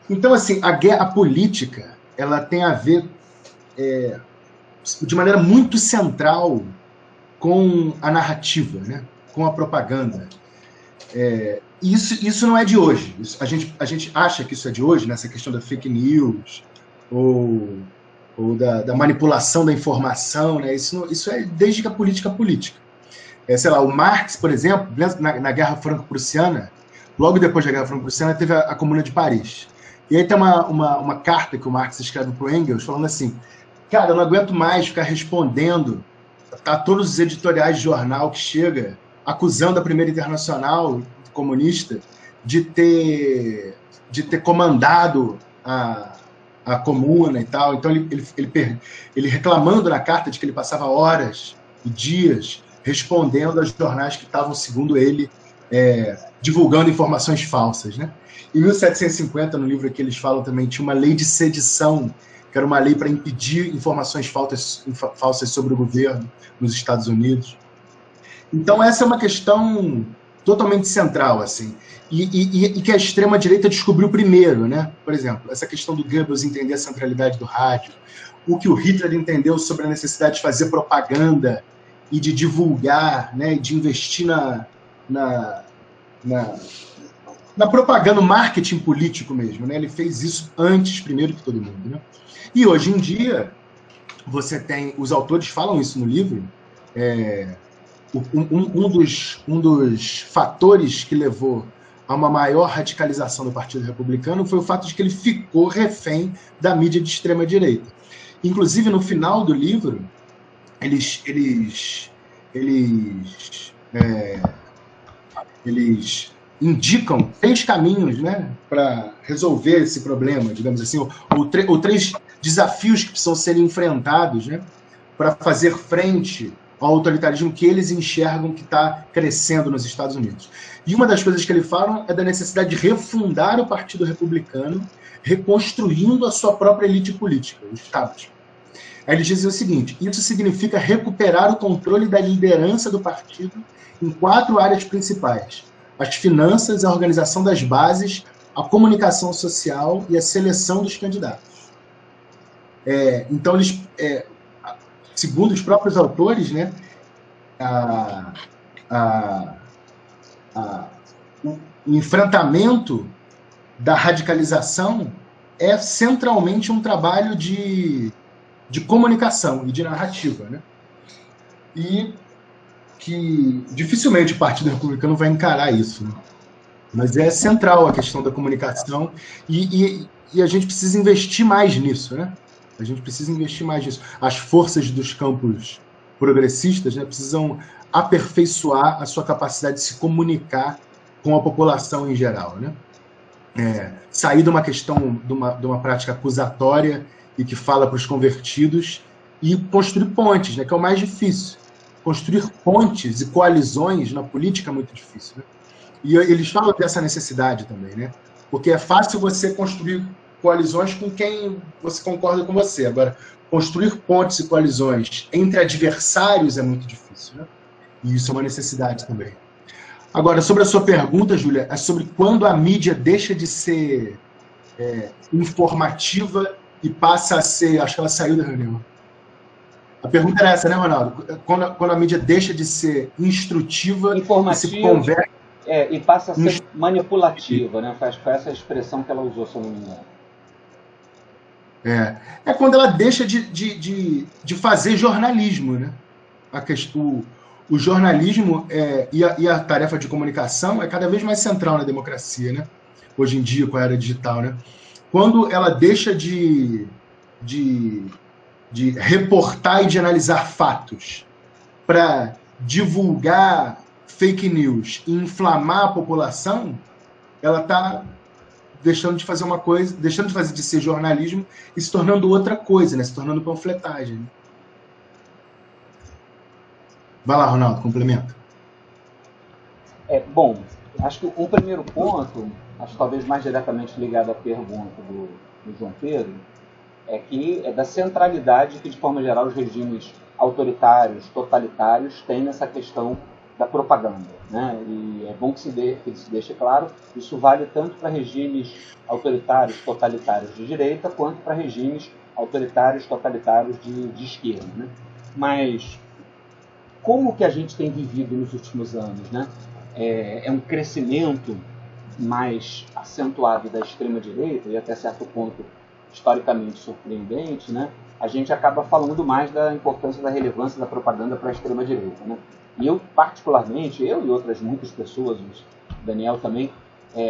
Então, assim, a política, ela tem a ver de maneira muito central com a narrativa, né? Com a propaganda. Isso não é de hoje. A gente acha que isso é de hoje, nessa questão da fake news, ou da manipulação da informação, né? Isso é desde que a política é política. Sei lá, o Marx, por exemplo, na Guerra Franco-Prussiana, logo depois da Guerra Franco-Prussiana, teve a Comuna de Paris. E aí tem uma carta que o Marx escreve para o Engels, falando assim: cara, eu não aguento mais ficar respondendo a todos os editoriais de jornal que chega acusando a Primeira Internacional comunista de ter comandado a comuna e tal. Então ele reclamando na carta de que ele passava horas e dias respondendo aos jornais que estavam, segundo ele, divulgando informações falsas, né? Em 1750, no livro que eles falam também, tinha uma lei de sedição, que era uma lei para impedir informações falsas sobre o governo nos Estados Unidos. Então, essa é uma questão totalmente central, assim, e que a extrema-direita descobriu primeiro, né? Por exemplo, essa questão do Goebbels entender a centralidade do rádio, o que o Hitler entendeu sobre a necessidade de fazer propaganda e de divulgar, né, e de investir na propaganda, no marketing político mesmo, né? Ele fez isso antes, primeiro que todo mundo, né? E hoje em dia, você tem, os autores falam isso no livro, um dos fatores que levou a uma maior radicalização do Partido Republicano foi o fato de que ele ficou refém da mídia de extrema-direita. Inclusive, no final do livro, eles indicam 3 caminhos, né, para resolver esse problema, digamos assim, ou 3 desafios que precisam ser enfrentados, né, para fazer frente ao autoritarismo que eles enxergam que está crescendo nos Estados Unidos. E uma das coisas que eles falam é da necessidade de refundar o Partido Republicano, reconstruindo a sua própria elite política, o establishment. Aí eles dizem o seguinte: isso significa recuperar o controle da liderança do partido em 4 áreas principais: as finanças, a organização das bases, a comunicação social e a seleção dos candidatos. Então, eles, segundo os próprios autores, né, o enfrentamento da radicalização é centralmente um trabalho de comunicação e de narrativa, né? E que dificilmente o Partido Republicano vai encarar isso, né? Mas é central a questão da comunicação e a gente precisa investir mais nisso, né? A gente precisa investir mais nisso. As forças dos campos progressistas, né, precisam aperfeiçoar a sua capacidade de se comunicar com a população em geral, né? Sair de uma questão, de uma prática acusatória e que fala para os convertidos e construir pontes, né, que é o mais difícil. Construir pontes e coalizões na política é muito difícil, né? E eles falam dessa necessidade também, né? Porque é fácil você construir coalizões com quem você concorda com você. Agora, construir pontes e coalizões entre adversários é muito difícil, né? E isso é uma necessidade também. Agora, sobre a sua pergunta, Júlia, é sobre quando a mídia deixa de ser informativa e passa a ser... Acho que ela saiu da reunião. A pergunta era essa, né, Ronaldo? Quando a mídia deixa de ser instrutiva e se converte... e passa a ser manipulativa, né? Foi essa expressão que ela usou, se eu não me engano. É quando ela deixa de fazer jornalismo, né? O jornalismo e a tarefa de comunicação é cada vez mais central na democracia, né? Hoje em dia, com a era digital, né? Quando ela deixa de reportar e de analisar fatos para divulgar fake news e inflamar a população, ela está deixando de fazer uma coisa, deixando de ser jornalismo e se tornando outra coisa, né? Se tornando panfletagem. Né? Vai lá, Ronaldo, complementa. Bom, acho que o primeiro ponto, acho que talvez mais diretamente ligado à pergunta do João Pedro, é da centralidade que, de forma geral, os regimes autoritários, totalitários, têm nessa questão da propaganda, né? E é bom que se deixe claro, isso vale tanto para regimes autoritários, totalitários de direita, quanto para regimes autoritários, totalitários de esquerda, né? Mas como que a gente tem vivido nos últimos anos, né? É um crescimento mais acentuado da extrema-direita, e até certo ponto historicamente surpreendente, né? A gente acaba falando mais da importância, da relevância da propaganda para a extrema-direita, né? E eu, particularmente, eu e outras muitas pessoas, o Daniel também,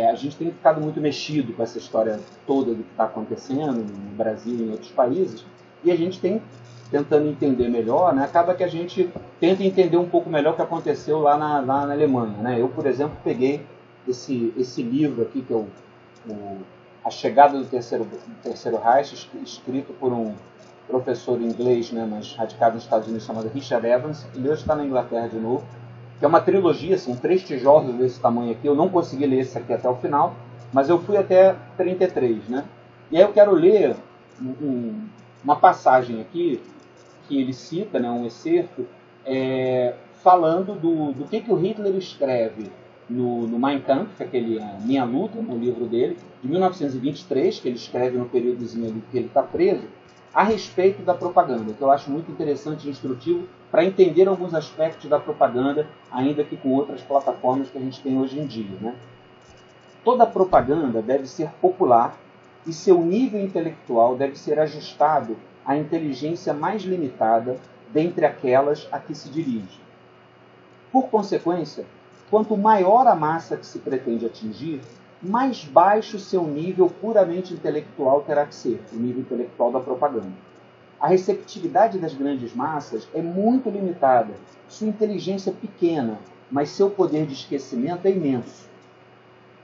a gente tem ficado muito mexido com essa história toda do que está acontecendo no Brasil e em outros países, e a gente tem, tentando entender melhor, né, acaba que a gente tenta entender um pouco melhor o que aconteceu lá na Alemanha, né? Eu, por exemplo, peguei esse livro aqui, que é A Chegada do Terceiro Reich, escrito por um professor inglês, né, mas radicado nos Estados Unidos, chamado Richard Evans. Ele hoje está na Inglaterra de novo, que é uma trilogia, são 3 tijolos desse tamanho aqui. Eu não consegui ler esse aqui até o final, mas eu fui até 33, né? E aí eu quero ler uma passagem aqui que ele cita, né, um excerto, falando do que o Hitler escreve no Mein Kampf, aquele Minha Luta, no livro dele, de 1923, que ele escreve no períodozinho ali que ele está preso, a respeito da propaganda, que eu acho muito interessante e instrutivo para entender alguns aspectos da propaganda, ainda que com outras plataformas que a gente tem hoje em dia, né? Toda propaganda deve ser popular e seu nível intelectual deve ser ajustado à inteligência mais limitada dentre aquelas a que se dirige. Por consequência, quanto maior a massa que se pretende atingir, mais baixo seu nível puramente intelectual terá que ser, o nível intelectual da propaganda. A receptividade das grandes massas é muito limitada, sua inteligência pequena, mas seu poder de esquecimento é imenso.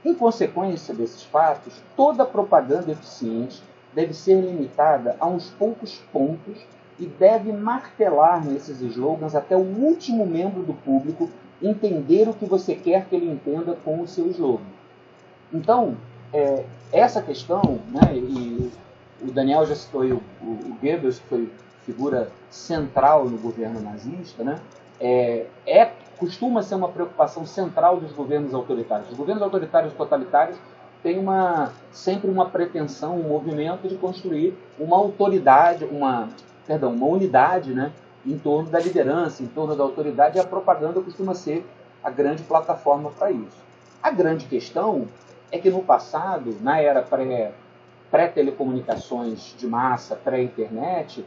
Em consequência desses fatos, toda propaganda eficiente deve ser limitada a uns poucos pontos e deve martelar nesses slogans até o último membro do público entender o que você quer que ele entenda com o seu slogan. Então, essa questão, né, e o Daniel já citou aí o Goebbels, que foi figura central no governo nazista, né, costuma ser uma preocupação central dos governos autoritários. Os governos autoritários e totalitários têm sempre uma pretensão, um movimento de construir uma autoridade, uma unidade, né, em torno da liderança, em torno da autoridade, e a propaganda costuma ser a grande plataforma para isso. A grande questão é que no passado, na era pré-telecomunicações de massa, pré-internet,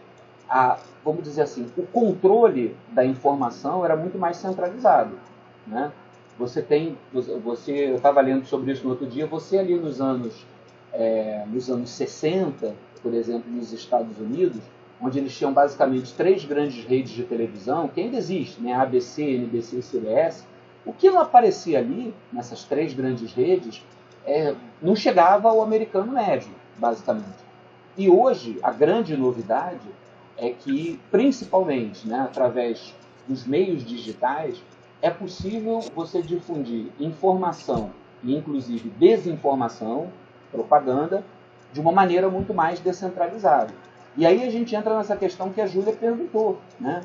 vamos dizer assim, o controle da informação era muito mais centralizado, né? Eu estava lendo sobre isso no outro dia, você ali nos anos 60, por exemplo, nos Estados Unidos, onde eles tinham basicamente 3 grandes redes de televisão, que ainda existem, né? ABC, NBC e CBS. O que não aparecia ali, nessas 3 grandes redes, não chegava ao americano médio, basicamente. E hoje, a grande novidade é que, principalmente, né, através dos meios digitais, é possível você difundir informação e, inclusive, desinformação, propaganda, de uma maneira muito mais descentralizada. E aí a gente entra nessa questão que a Júlia perguntou, né?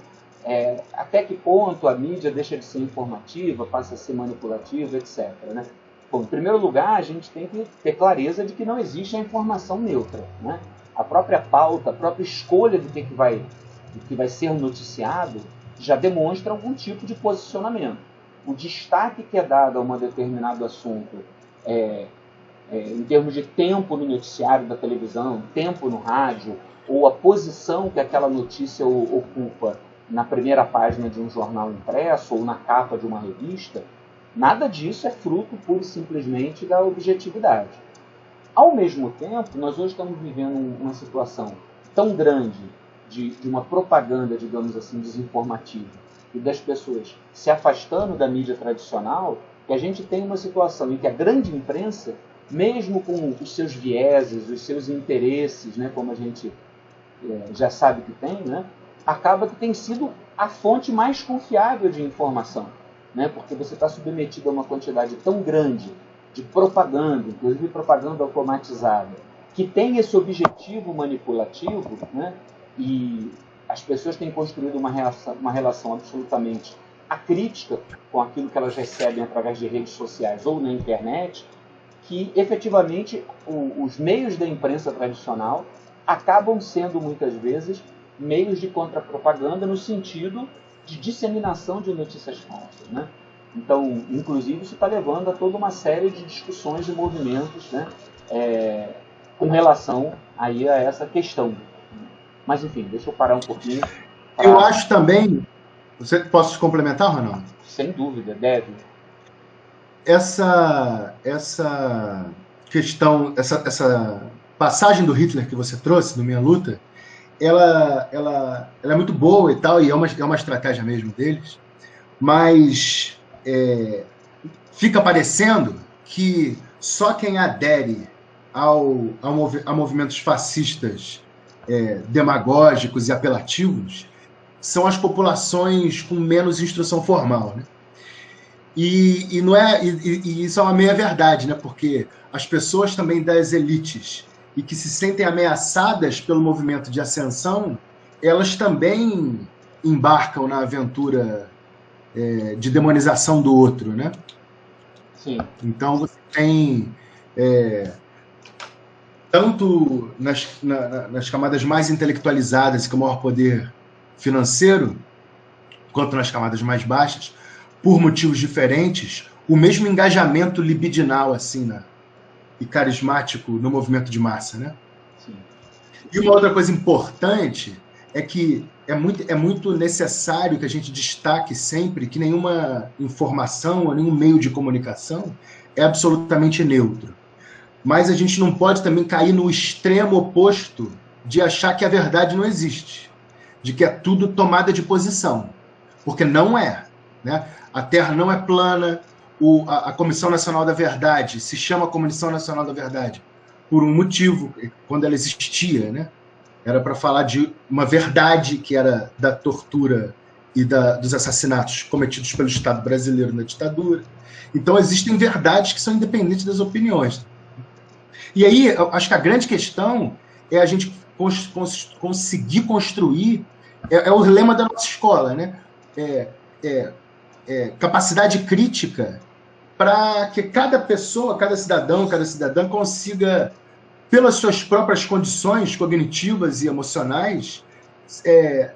Até que ponto a mídia deixa de ser informativa, passa a ser manipulativa, etc., né? Bom, em primeiro lugar, a gente tem que ter clareza de que não existe a informação neutra, né? A própria pauta, a própria escolha do que vai ser noticiado já demonstra algum tipo de posicionamento. O destaque que é dado a um determinado assunto em termos de tempo no noticiário da televisão, tempo no rádio, ou a posição que aquela notícia ocupa na primeira página de um jornal impresso ou na capa de uma revista, nada disso é fruto pura e simplesmente da objetividade. Ao mesmo tempo, nós hoje estamos vivendo uma situação tão grande de uma propaganda, digamos assim, desinformativa, e das pessoas se afastando da mídia tradicional, que a gente tem uma situação em que a grande imprensa, mesmo com os seus vieses, os seus interesses, né, como a gente já sabe que tem, né, acaba que tem sido a fonte mais confiável de informação, né, porque você está submetido a uma quantidade tão grande de propaganda, inclusive propaganda automatizada, que tem esse objetivo manipulativo, né, e as pessoas têm construído uma relação absolutamente acrítica com aquilo que elas recebem através de redes sociais ou na internet, que efetivamente os meios da imprensa tradicional acabam sendo muitas vezes meios de contra-propaganda no sentido de disseminação de notícias falsas, né? Então, inclusive, isso está levando a toda uma série de discussões e movimentos, né, com relação aí a essa questão. Mas, enfim, deixa eu parar um pouquinho. Eu acho também... Posso complementar, Ronaldo? Sem dúvida, deve. Essa questão, essa passagem do Hitler que você trouxe, no Minha Luta, ela é muito boa e tal, e é uma estratégia mesmo deles, mas fica parecendo que só quem adere a movimentos fascistas demagógicos e apelativos, são as populações com menos instrução formal, né? E isso é uma meia-verdade, né? Porque as pessoas também das elites e que se sentem ameaçadas pelo movimento de ascensão, elas também embarcam na aventura de demonização do outro, né? Sim. Então você tem tanto nas camadas mais intelectualizadas e com maior poder financeiro, quanto nas camadas mais baixas, por motivos diferentes, o mesmo engajamento libidinal assim, e carismático no movimento de massa, né? Sim. E uma outra coisa importante é que é muito necessário que a gente destaque sempre que nenhuma informação ou nenhum meio de comunicação é absolutamente neutro. Mas a gente não pode também cair no extremo oposto de achar que a verdade não existe, de que é tudo tomada de posição, porque não é, né? A Terra não é plana, a Comissão Nacional da Verdade se chama Comissão Nacional da Verdade por um motivo, quando ela existia, né? Era para falar de uma verdade que era da tortura e dos assassinatos cometidos pelo Estado brasileiro na ditadura. Então existem verdades que são independentes das opiniões. E aí, eu acho que a grande questão é a gente conseguir construir, o lema da nossa escola, né? Capacidade crítica para que cada pessoa, cada cidadão, cada cidadã consiga, pelas suas próprias condições cognitivas e emocionais,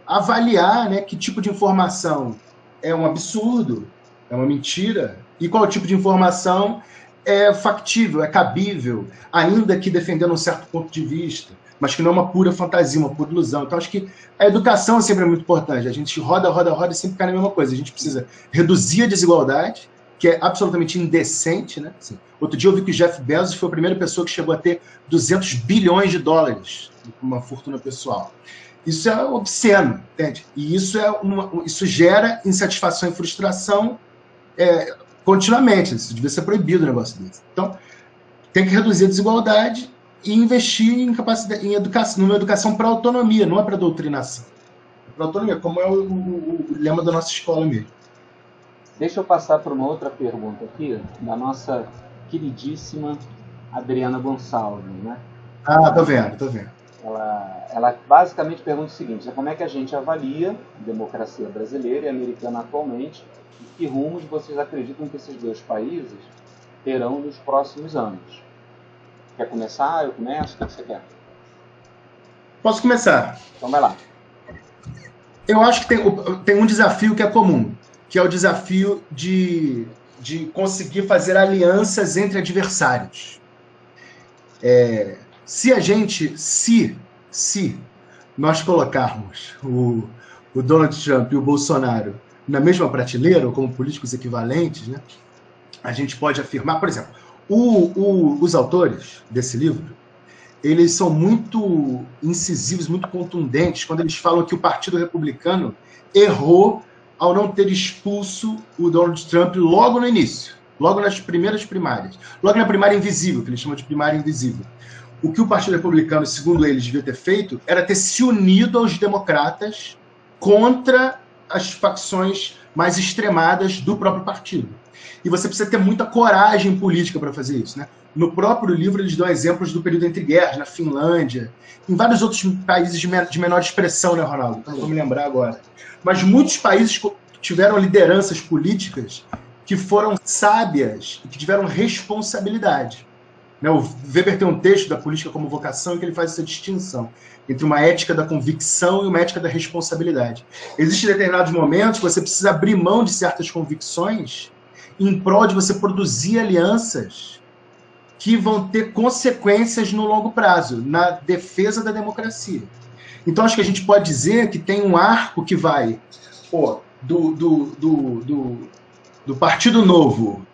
avaliar, né, que tipo de informação é um absurdo, é uma mentira, e qual tipo de informação é factível, é cabível, ainda que defendendo um certo ponto de vista, mas que não é uma pura fantasia, uma pura ilusão. Então, acho que a educação sempre é muito importante. A gente roda e sempre cai na mesma coisa. A gente precisa reduzir a desigualdade, que é absolutamente indecente, né? Assim, outro dia eu vi que o Jeff Bezos foi a primeira pessoa que chegou a ter 200 bilhões de dólares, uma fortuna pessoal. Isso é obsceno, entende? E isso gera insatisfação e frustração continuamente. Isso devia ser proibido, um negócio desse. Então, tem que reduzir a desigualdade e investir em educação, numa educação para autonomia, não é para doutrinação. Para autonomia, como é o lema da nossa escola mesmo. Deixa eu passar para uma outra pergunta aqui, da nossa queridíssima Adriana Gonçalves, né? Ah, tô vendo. Ela basicamente pergunta o seguinte: como é que a gente avalia a democracia brasileira e americana atualmente, e que rumos vocês acreditam que esses dois países terão nos próximos anos? Quer começar? Eu começo? O que você quer? Posso começar? Então vai lá. Eu acho que tem um desafio que é comum, que é o desafio de conseguir fazer alianças entre adversários. Se nós colocarmos o Donald Trump e o Bolsonaro na mesma prateleira, ou como políticos equivalentes, né, a gente pode afirmar, por exemplo, os autores desse livro, eles são muito incisivos, muito contundentes, quando eles falam que o Partido Republicano errou ao não ter expulso o Donald Trump logo no início, logo nas primeiras primárias, logo na primária invisível, que eles chamam de primária invisível. O que o Partido Republicano, segundo eles, devia ter feito era ter se unido aos democratas contra as facções mais extremadas do próprio partido. E você precisa ter muita coragem política para fazer isso, né? No próprio livro eles dão exemplos do período entre guerras, na Finlândia, em vários outros países de menor expressão, né, Ronaldo? Então, não vou me lembrar agora. Mas muitos países tiveram lideranças políticas que foram sábias e que tiveram responsabilidade. O Weber tem um texto da Política como Vocação em que ele faz essa distinção entre uma ética da convicção e uma ética da responsabilidade. Existem determinados momentos que você precisa abrir mão de certas convicções em prol de você produzir alianças que vão ter consequências no longo prazo, na defesa da democracia. Então, acho que a gente pode dizer que tem um arco que vai do Partido Novo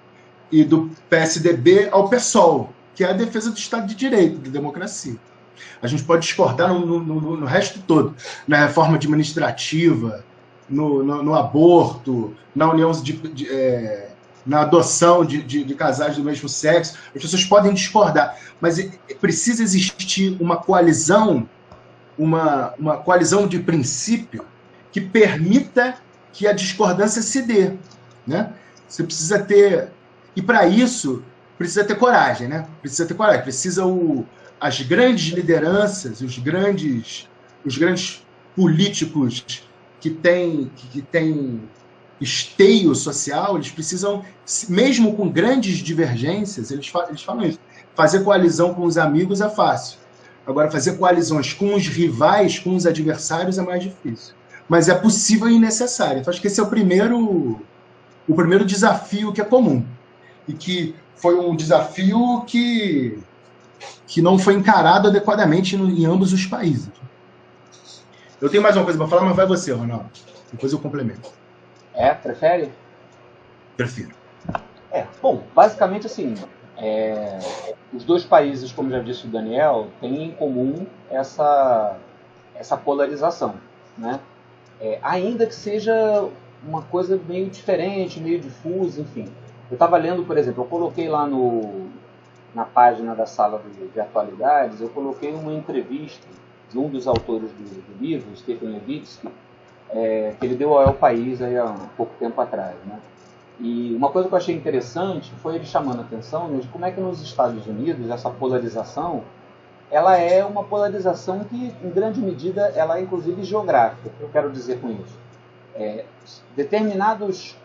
e do PSDB ao PSOL, que é a defesa do Estado de Direito, da democracia. A gente pode discordar no resto todo, na reforma administrativa, no aborto, na união na adoção de casais do mesmo sexo. As pessoas podem discordar, mas precisa existir uma coalizão uma coalizão de princípio que permita que a discordância se dê, né? Você precisa ter... E para isso, precisa ter coragem, né? Precisa ter coragem. As grandes lideranças, os grandes políticos que têm esteio social, eles precisam, mesmo com grandes divergências, eles falam isso. Fazer coalizão com os amigos é fácil. Agora, fazer coalizões com os rivais, com os adversários, é mais difícil. Mas é possível e necessário. Então, acho que esse é o primeiro desafio que é comum. E que foi um desafio que não foi encarado adequadamente em ambos os países. Eu tenho mais uma coisa para falar, mas vai você, Ronaldo. Depois eu complemento. Prefere? Prefiro. Bom, basicamente assim, os dois países, como já disse o Daniel, têm em comum essa polarização, né? Ainda que seja uma coisa meio diferente, meio difusa, enfim. Eu estava lendo, por exemplo, eu coloquei lá na página da sala de atualidades, eu coloquei uma entrevista de um dos autores do livro, Stephen Levitsky, que ele deu ao El País aí há um pouco tempo atrás, né? E uma coisa que eu achei interessante foi ele chamando a atenção de como é que nos Estados Unidos essa polarização, ela é uma polarização que, em grande medida, ela é inclusive geográfica. O que eu quero dizer com isso? Determinados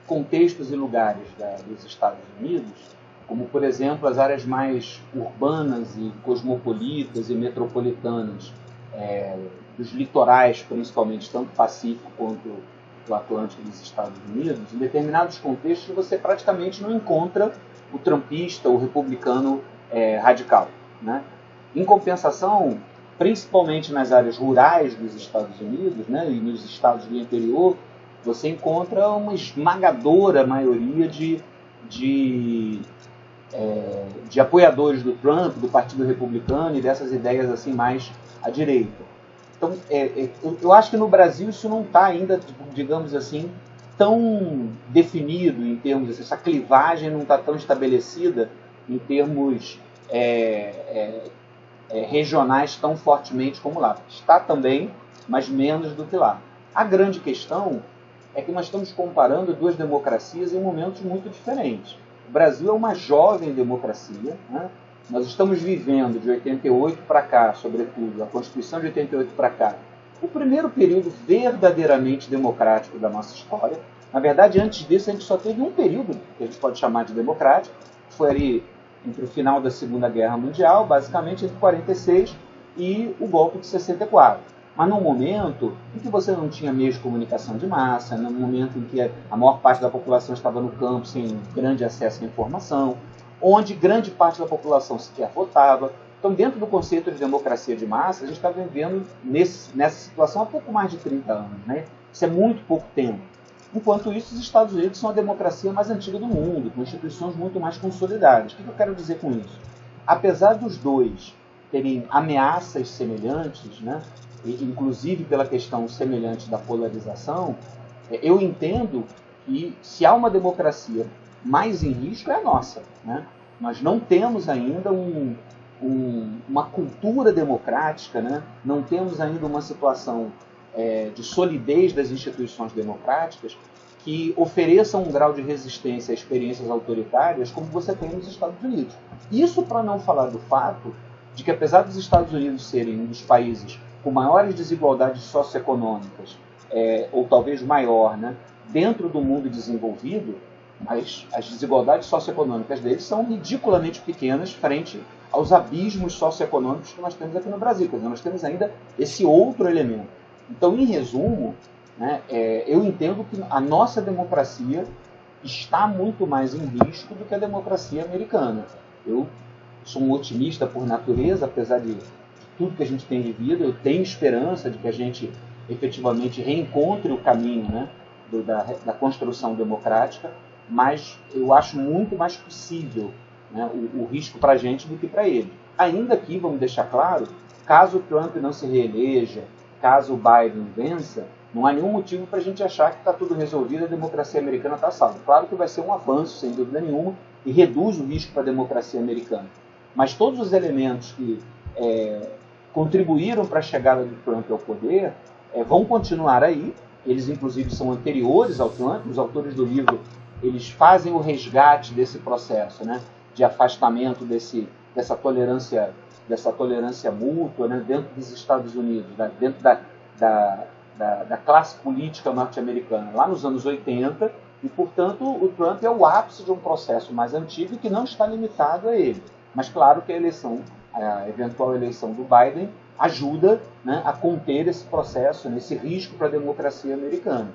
contextos e lugares dos Estados Unidos, como, por exemplo, as áreas mais urbanas e cosmopolitas e metropolitanas, dos litorais, principalmente, tanto Pacífico quanto do Atlântico dos Estados Unidos, em determinados contextos você praticamente não encontra o trumpista, o republicano radical, né? Em compensação, principalmente nas áreas rurais dos Estados Unidos, né, e nos estados do interior, você encontra uma esmagadora maioria de apoiadores do Trump, do Partido Republicano e dessas ideias assim mais à direita. Então, eu acho que no Brasil isso não está ainda, digamos assim, tão definido em termos, essa clivagem não está tão estabelecida em termos regionais tão fortemente como lá. Está também, mas menos do que lá. A grande questão é que nós estamos comparando duas democracias em momentos muito diferentes. O Brasil é uma jovem democracia, né? Nós estamos vivendo de 88 para cá, sobretudo, a Constituição de 88 para cá, o primeiro período verdadeiramente democrático da nossa história. Na verdade, antes disso, a gente só teve um período que a gente pode chamar de democrático, que foi ali entre o final da Segunda Guerra Mundial, basicamente entre 46 e o golpe de 64. Mas num momento em que você não tinha meios de comunicação de massa, num momento em que a maior parte da população estava no campo sem grande acesso à informação, onde grande parte da população sequer votava. Então, dentro do conceito de democracia de massa, a gente está vivendo nessa situação há pouco mais de 30 anos, né? Isso é muito pouco tempo. Enquanto isso, os Estados Unidos são a democracia mais antiga do mundo, com instituições muito mais consolidadas. O que eu quero dizer com isso? Apesar dos dois terem ameaças semelhantes, né, inclusive pela questão semelhante da polarização, eu entendo que se há uma democracia mais em risco é a nossa, né? Nós não temos ainda uma cultura democrática, né? Não temos ainda uma situação de solidez das instituições democráticas que ofereçam um grau de resistência a experiências autoritárias como você tem nos Estados Unidos. Isso para não falar do fato de que, apesar dos Estados Unidos serem um dos países com maiores desigualdades socioeconômicas, ou talvez maior, né, dentro do mundo desenvolvido, mas as desigualdades socioeconômicas deles são ridiculamente pequenas frente aos abismos socioeconômicos que nós temos aqui no Brasil. Quer dizer, nós temos ainda esse outro elemento. Então, em resumo, né, eu entendo que a nossa democracia está muito mais em risco do que a democracia americana. Eu sou um otimista por natureza, apesar de tudo que a gente tem vivido. Eu tenho esperança de que a gente efetivamente reencontre o caminho, né, da construção democrática, mas eu acho muito mais possível, né, o risco para a gente do que para ele. Ainda que, vamos deixar claro, caso o Trump não se reeleja, caso o Biden vença, não há nenhum motivo para a gente achar que está tudo resolvido, a democracia americana está salva. Claro que vai ser um avanço, sem dúvida nenhuma, e reduz o risco para a democracia americana. Mas todos os elementos que contribuíram para a chegada do Trump ao poder vão continuar aí. Eles, inclusive, são anteriores ao Trump. Os autores do livro, eles fazem o resgate desse processo, né, de afastamento dessa tolerância mútua, né, dentro dos Estados Unidos, né, dentro da classe política norte-americana, lá nos anos 80, e, portanto, o Trump é o ápice de um processo mais antigo e que não está limitado a ele. Mas, claro que a eventual eleição do Biden ajuda, né, a conter esse processo, né, esse risco para a democracia americana.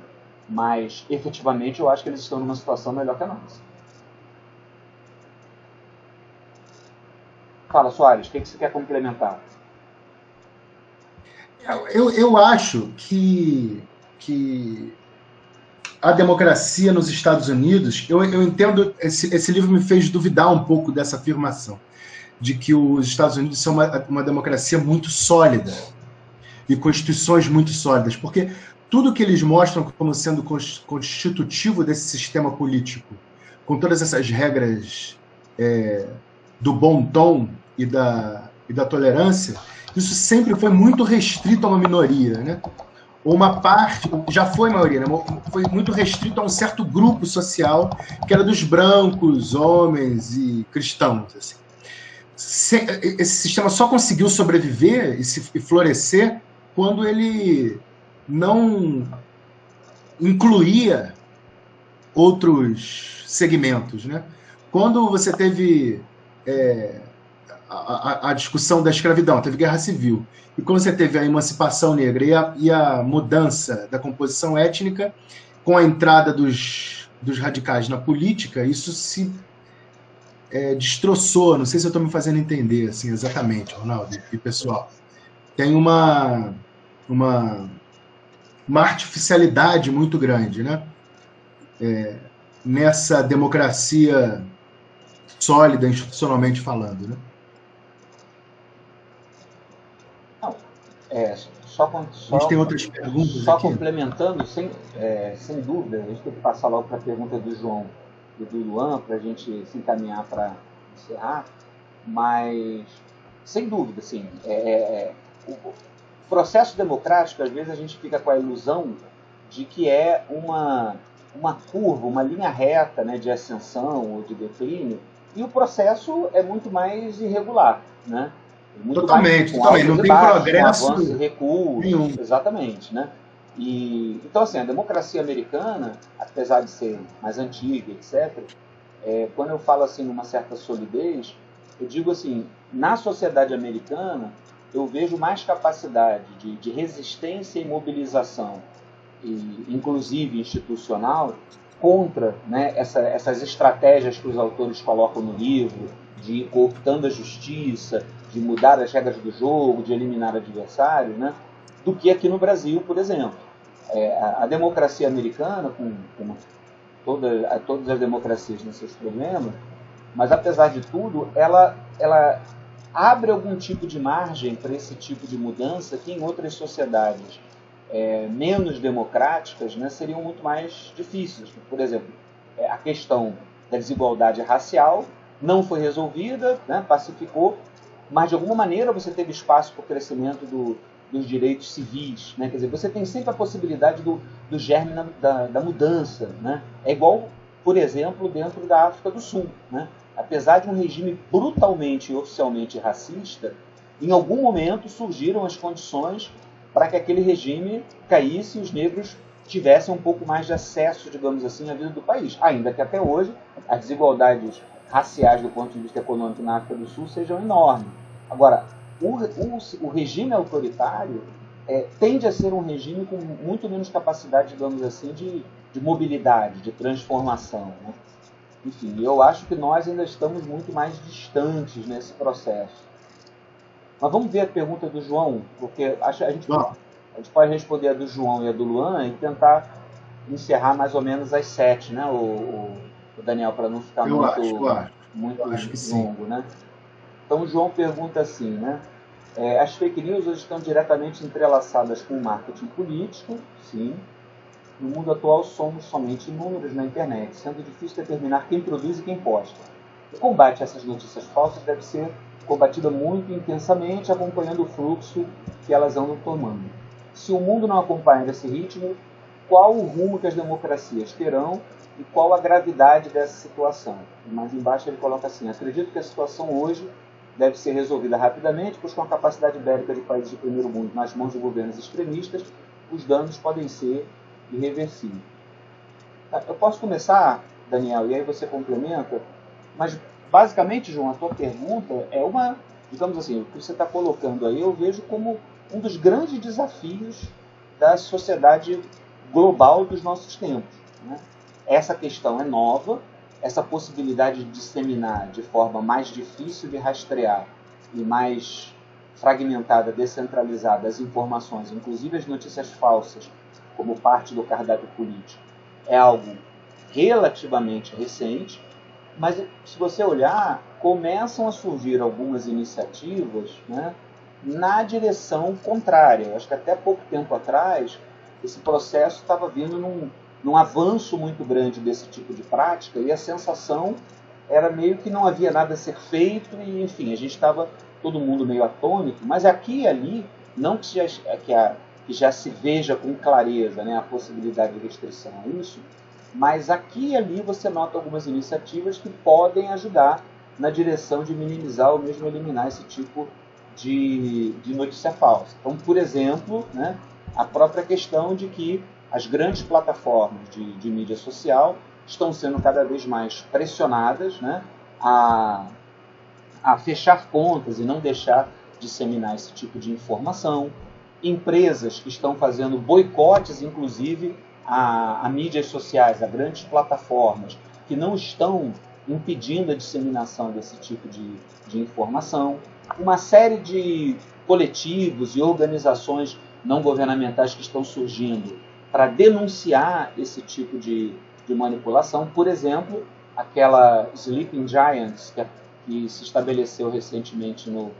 Mas, efetivamente, eu acho que eles estão numa situação melhor que a nossa. Fala, Soares, o que você quer complementar? Eu acho que a democracia nos Estados Unidos, eu entendo, esse livro me fez duvidar um pouco dessa afirmação, de que os Estados Unidos são uma democracia muito sólida e constituições muito sólidas, porque tudo que eles mostram como sendo constitutivo desse sistema político, com todas essas regras do bom tom e da tolerância, isso sempre foi muito restrito a uma minoria, né? Ou uma parte, já foi maioria, né? Foi muito restrito a um certo grupo social, que era dos brancos, homens e cristãos, assim. Esse sistema só conseguiu sobreviver e florescer quando ele não incluía outros segmentos, né? Quando você teve a discussão da escravidão, teve guerra civil, e quando você teve a emancipação negra e a mudança da composição étnica, com a entrada dos radicais na política, isso se destroçou. Não sei se eu estou me fazendo entender assim, exatamente, Ronaldo e pessoal. Tem uma artificialidade muito grande, né? Nessa democracia sólida, institucionalmente falando, né? A gente tem outras perguntas só aqui. Complementando, sem dúvida, a gente tem que passar logo para a pergunta do João e do Luan, para a gente se encaminhar para encerrar, mas, sem dúvida, assim, o processo democrático, às vezes a gente fica com a ilusão de que é uma curva, uma linha reta, né, de ascensão ou de declínio, e o processo é muito mais irregular, né? Muito totalmente. Não tem progresso, avanço e recuo, nenhum. Exatamente, né? Então, assim, a democracia americana, apesar de ser mais antiga, etc., quando eu falo assim numa certa solidez, eu digo assim, na sociedade americana, eu vejo mais capacidade de resistência e mobilização, inclusive institucional, contra, né, essas estratégias que os autores colocam no livro, de ir cooptando a justiça, de mudar as regras do jogo, de eliminar adversários, né, do que aqui no Brasil, por exemplo. A democracia americana, com todas as democracias têm seus problemas, mas, apesar de tudo, ela abre algum tipo de margem para esse tipo de mudança que em outras sociedades menos democráticas, né, seriam muito mais difíceis. Por exemplo, a questão da desigualdade racial não foi resolvida, né, pacificou, mas de alguma maneira você teve espaço para o crescimento dos direitos civis, né? Quer dizer, você tem sempre a possibilidade do germe da mudança, né? É igual, por exemplo, dentro da África do Sul, né? Apesar de um regime brutalmente e oficialmente racista, em algum momento surgiram as condições para que aquele regime caísse e os negros tivessem um pouco mais de acesso, digamos assim, à vida do país. Ainda que até hoje as desigualdades raciais do ponto de vista econômico na África do Sul sejam enormes. Agora, o regime autoritário tende a ser um regime com muito menos capacidade, digamos assim, de mobilidade, de transformação, né? Enfim, eu acho que nós ainda estamos muito mais distantes nesse processo. Mas vamos ver a pergunta do João, porque a gente pode responder a do João e a do Luan e tentar encerrar mais ou menos às 7, né, o Daniel, para não ficar muito longo, né? Então o João pergunta assim, né? As fake news hoje estão diretamente entrelaçadas com o marketing político, sim. No mundo atual somos somente números na internet, sendo difícil determinar quem produz e quem posta. O combate a essas notícias falsas deve ser combatida muito intensamente, acompanhando o fluxo que elas andam tomando. Se o mundo não acompanha esse ritmo, qual o rumo que as democracias terão e qual a gravidade dessa situação? Mais embaixo ele coloca assim: acredito que a situação hoje deve ser resolvida rapidamente, pois com a capacidade bélica de países de primeiro mundo nas mãos de governos extremistas, os danos podem ser irreversíveis. Eu posso começar, Daniel, e aí você complementa, mas basicamente, João, a tua pergunta é uma, digamos assim, o que você está colocando aí eu vejo como um dos grandes desafios da sociedade global dos nossos tempos, né? Essa questão é nova, essa possibilidade de disseminar de forma mais difícil de rastrear e mais fragmentada, descentralizada as informações, inclusive as notícias falsas, como parte do cardápio político, é algo relativamente recente, mas se você olhar, começam a surgir algumas iniciativas, né, na direção contrária. Eu acho que até pouco tempo atrás, esse processo estava vindo num avanço muito grande desse tipo de prática, e a sensação era meio que não havia nada a ser feito, e enfim, a gente estava todo mundo meio atônito, mas aqui e ali, não que já se veja com clareza, né, a possibilidade de restrição a isso, mas aqui e ali você nota algumas iniciativas que podem ajudar na direção de minimizar ou mesmo eliminar esse tipo de notícia falsa. Então, por exemplo, né, a própria questão de que as grandes plataformas de mídia social estão sendo cada vez mais pressionadas, né, a fechar contas e não deixar disseminar esse tipo de informação. Empresas que estão fazendo boicotes, inclusive, a mídias sociais, a grandes plataformas, que não estão impedindo a disseminação desse tipo de informação. Uma série de coletivos e organizações não governamentais que estão surgindo para denunciar esse tipo de manipulação. Por exemplo, aquela Sleeping Giants, que se estabeleceu recentemente no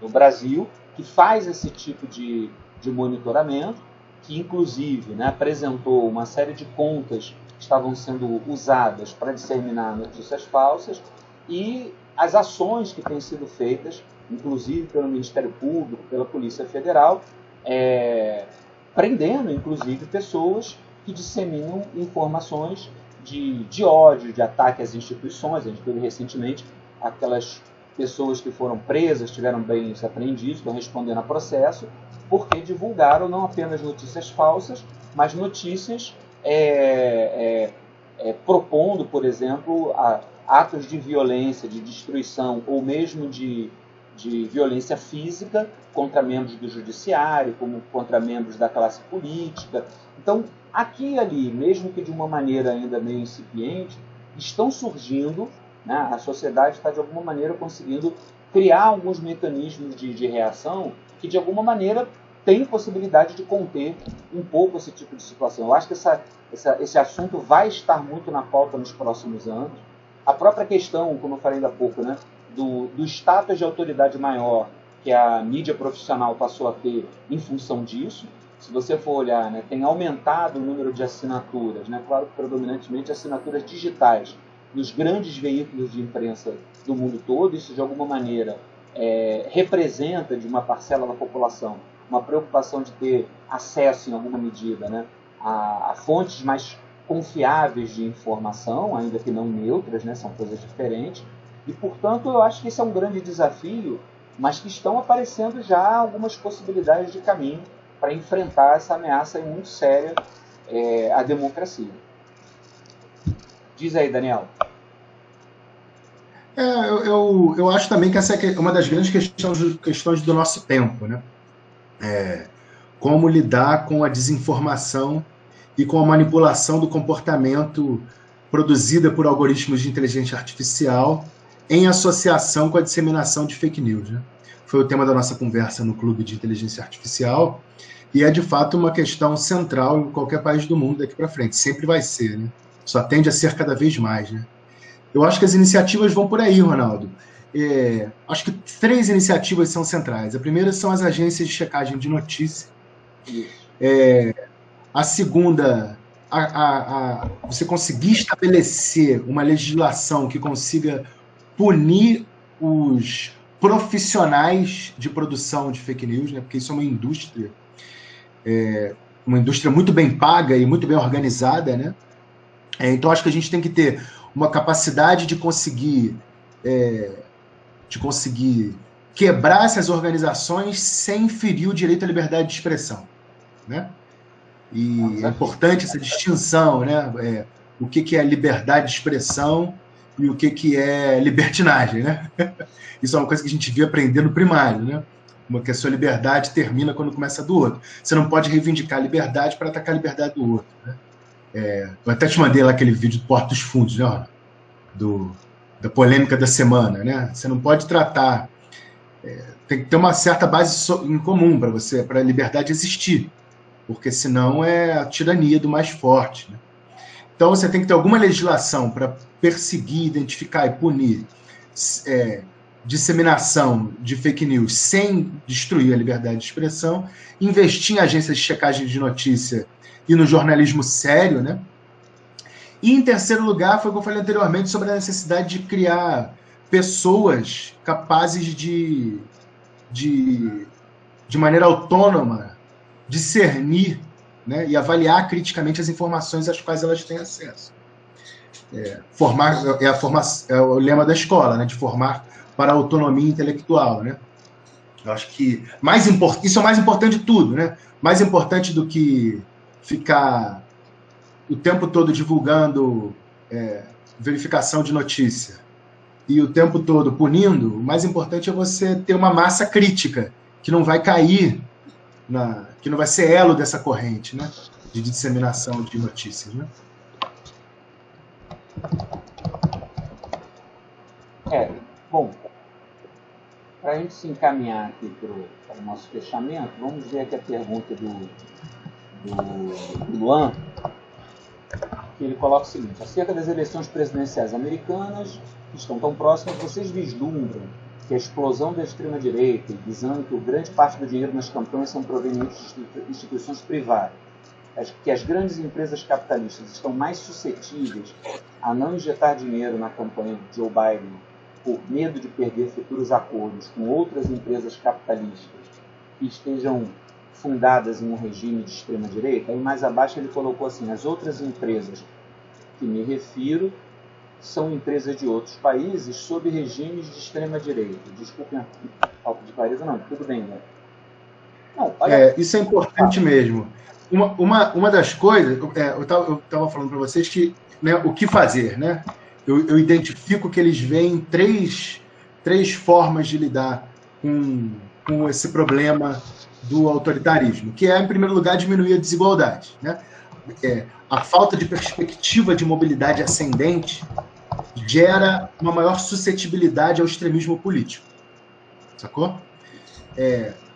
Brasil, que faz esse tipo de monitoramento, que inclusive, né, apresentou uma série de contas que estavam sendo usadas para disseminar notícias falsas, e as ações que têm sido feitas, inclusive pelo Ministério Público, pela Polícia Federal, prendendo inclusive pessoas que disseminam informações de ódio, de ataque às instituições. A gente teve recentemente aquelas pessoas que foram presas, tiveram bens apreendidos, estão respondendo a processo, porque divulgaram não apenas notícias falsas, mas notícias propondo, por exemplo, atos de violência, de destruição, ou mesmo de violência física contra membros do judiciário, como contra membros da classe política. Então, aqui e ali, mesmo que de uma maneira ainda meio incipiente, estão surgindo, né, a sociedade está de alguma maneira conseguindo criar alguns mecanismos de reação que de alguma maneira tem possibilidade de conter um pouco esse tipo de situação. Eu acho que esse assunto vai estar muito na pauta nos próximos anos. A própria questão, como eu falei ainda há pouco, né, do status de autoridade maior que a mídia profissional passou a ter em função disso. Se você for olhar, né, tem aumentado o número de assinaturas, né, claro que predominantemente assinaturas digitais, nos grandes veículos de imprensa do mundo todo. Isso, de alguma maneira, representa, de uma parcela da população, uma preocupação de ter acesso, em alguma medida, né, a fontes mais confiáveis de informação, ainda que não neutras, né, são coisas diferentes. E, portanto, eu acho que esse é um grande desafio, mas que estão aparecendo já algumas possibilidades de caminho para enfrentar essa ameaça aí muito séria à democracia. Diz aí, Daniel. Eu acho também que essa é uma das grandes questões do nosso tempo, né? Como lidar com a desinformação e com a manipulação do comportamento produzida por algoritmos de inteligência artificial em associação com a disseminação de fake news, né? Foi o tema da nossa conversa no Clube de Inteligência Artificial, e é de fato uma questão central em qualquer país do mundo daqui para frente. Sempre vai ser, né? Só tende a ser cada vez mais, né? Eu acho que as iniciativas vão por aí, Ronaldo. Acho que 3 iniciativas são centrais. A primeira são as agências de checagem de notícia. A segunda, você conseguir estabelecer uma legislação que consiga punir os profissionais de produção de fake news, né? Porque isso é uma indústria muito bem paga e muito bem organizada, né? Então acho que a gente tem que ter uma capacidade de conseguir quebrar essas organizações sem ferir o direito à liberdade de expressão, né? E é importante essa distinção, né? O que é liberdade de expressão e o que é libertinagem, né? Isso é uma coisa que a gente via aprender no primário, né? Que a sua liberdade termina quando começa a do outro. Você não pode reivindicar a liberdade para atacar a liberdade do outro, né? Eu até te mandei lá aquele vídeo do Porta dos Fundos, né, Ronaldo? Da polêmica da semana, né? Você não pode tratar... tem que ter uma certa base em comum para a liberdade existir, porque senão é a tirania do mais forte, né? Então você tem que ter alguma legislação para perseguir, identificar e punir disseminação de fake news sem destruir a liberdade de expressão, investir em agências de checagem de notícia e no jornalismo sério, né? E, em terceiro lugar, foi o que eu falei anteriormente sobre a necessidade de criar pessoas capazes de maneira autônoma, discernir, né, e avaliar criticamente as informações às quais elas têm acesso. É o lema da escola, né, de formar para a autonomia intelectual, né? Eu acho que isso é o mais importante de tudo, né? Mais importante do que ficar o tempo todo divulgando verificação de notícia e o tempo todo punindo. O mais importante é você ter uma massa crítica que não vai cair, que não vai ser elo dessa corrente, né, de disseminação de notícias, né? Bom, para a gente se encaminhar aqui para o nosso fechamento, vamos ver aqui a pergunta do Luan, que ele coloca o seguinte: acerca das eleições presidenciais americanas, que estão tão próximas, vocês vislumbram que a explosão da extrema-direita, visando que grande parte do dinheiro nas campanhas são provenientes de instituições privadas, que as grandes empresas capitalistas estão mais suscetíveis a não injetar dinheiro na campanha de Joe Biden por medo de perder futuros acordos com outras empresas capitalistas que estejam fundadas em um regime de extrema-direita? Aí mais abaixo ele colocou assim: as outras empresas que me refiro são empresas de outros países sob regimes de extrema-direita. Desculpem a falta de clareza, não, tudo bem, né? Não, isso é importante mesmo. Uma das coisas, eu estava falando para vocês que, né, o que fazer, né? Eu identifico que eles veem três formas de lidar com esse problema do autoritarismo, que é, em primeiro lugar, diminuir a desigualdade, né? A falta de perspectiva de mobilidade ascendente gera uma maior suscetibilidade ao extremismo político, sacou?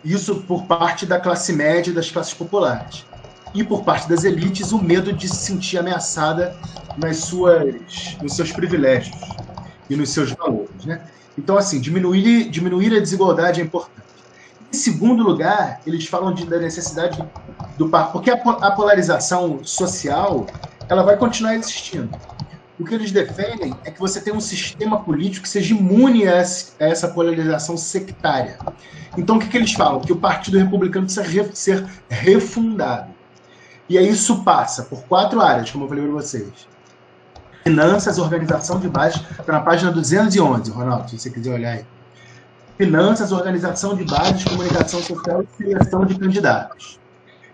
Isso por parte da classe média e das classes populares. E por parte das elites, o medo de se sentir ameaçada nos seus privilégios e nos seus valores, né? Então, assim, diminuir a desigualdade é importante. Em segundo lugar, eles falam da necessidade porque a polarização social, ela vai continuar existindo. O que eles defendem é que você tenha um sistema político que seja imune a essa polarização sectária. Então, o que eles falam? Que o Partido Republicano precisa ser refundado. E aí isso passa por 4 áreas, como eu falei para vocês. Finanças, organização de base, está na página 211, Ronaldo, se você quiser olhar aí. Finanças, organização de bases, comunicação social e seleção de candidatos.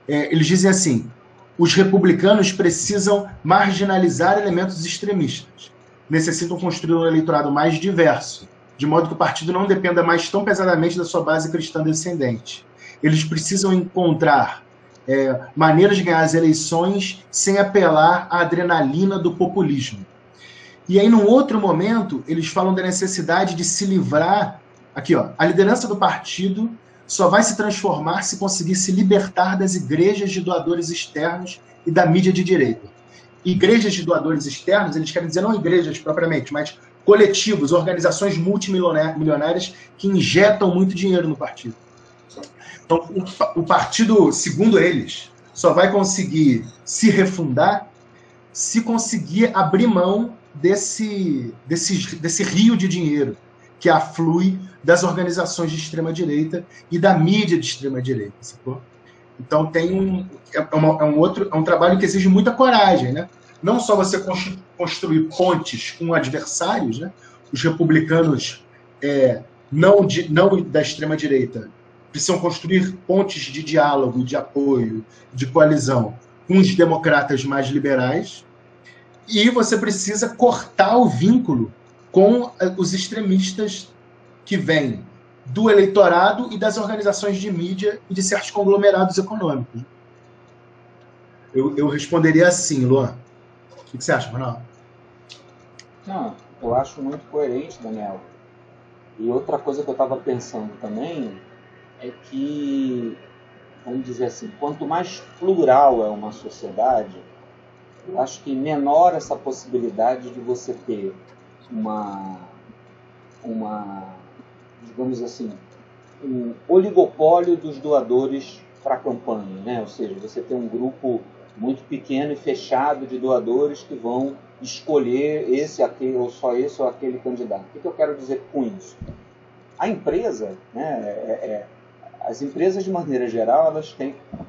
Eles dizem assim: os republicanos precisam marginalizar elementos extremistas. Necessitam construir um eleitorado mais diverso, de modo que o partido não dependa mais tão pesadamente da sua base cristã descendente. Eles precisam encontrar maneiras de ganhar as eleições sem apelar à adrenalina do populismo. E aí, num outro momento, eles falam da necessidade de se livrar. Aqui, ó, a liderança do partido só vai se transformar se conseguir se libertar das igrejas de doadores externos e da mídia de direita. Igrejas de doadores externos, eles querem dizer não igrejas propriamente, mas coletivos, organizações multimilionárias que injetam muito dinheiro no partido. Então, o partido, segundo eles, só vai conseguir se refundar se conseguir abrir mão desse rio de dinheiro que aflui das organizações de extrema-direita e da mídia de extrema-direita, sacou? Então tem um trabalho que exige muita coragem, né? Não só você construir pontes com adversários, né? Os republicanos não da extrema-direita precisam construir pontes de diálogo, de apoio, de coalizão com os democratas mais liberais, e você precisa cortar o vínculo com os extremistas que vêm do eleitorado e das organizações de mídia e de certos conglomerados econômicos. Eu responderia assim, Luan. O que você acha, Manuel? Não, eu acho muito coerente, Daniel. E outra coisa que eu estava pensando também é que, vamos dizer assim, quanto mais plural é uma sociedade, eu acho que menor essa possibilidade de você ter uma digamos assim, um oligopólio dos doadores para a campanha, né? Ou seja, você tem um grupo muito pequeno e fechado de doadores que vão escolher esse, aquele, ou só esse ou aquele candidato. O que eu quero dizer com isso? A empresa, né, as empresas, de maneira geral, elas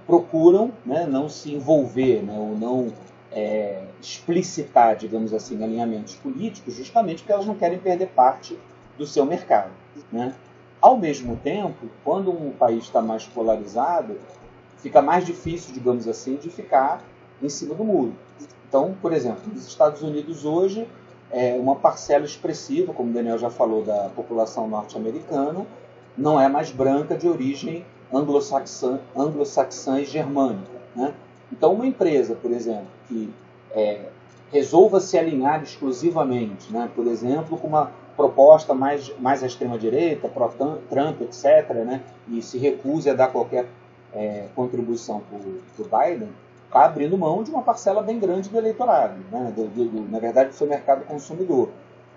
procuram, né, não se envolver, né, ou não explicitar, digamos assim, alinhamentos políticos, justamente porque elas não querem perder parte do seu mercado, né? Ao mesmo tempo, quando um país está mais polarizado, fica mais difícil, digamos assim, de ficar em cima do muro. Então, por exemplo, nos Estados Unidos hoje, uma parcela expressiva, como o Daniel já falou, da população norte-americana, não é mais branca, de origem anglo-saxã e germânica, né? Então, uma empresa, por exemplo, que resolva se alinhar exclusivamente, né, por exemplo, com uma proposta mais à extrema-direita, pró-Trump, etc., né, e se recuse a dar qualquer contribuição para o Biden, está abrindo mão de uma parcela bem grande do eleitorado, né, na verdade, do seu mercado consumidor.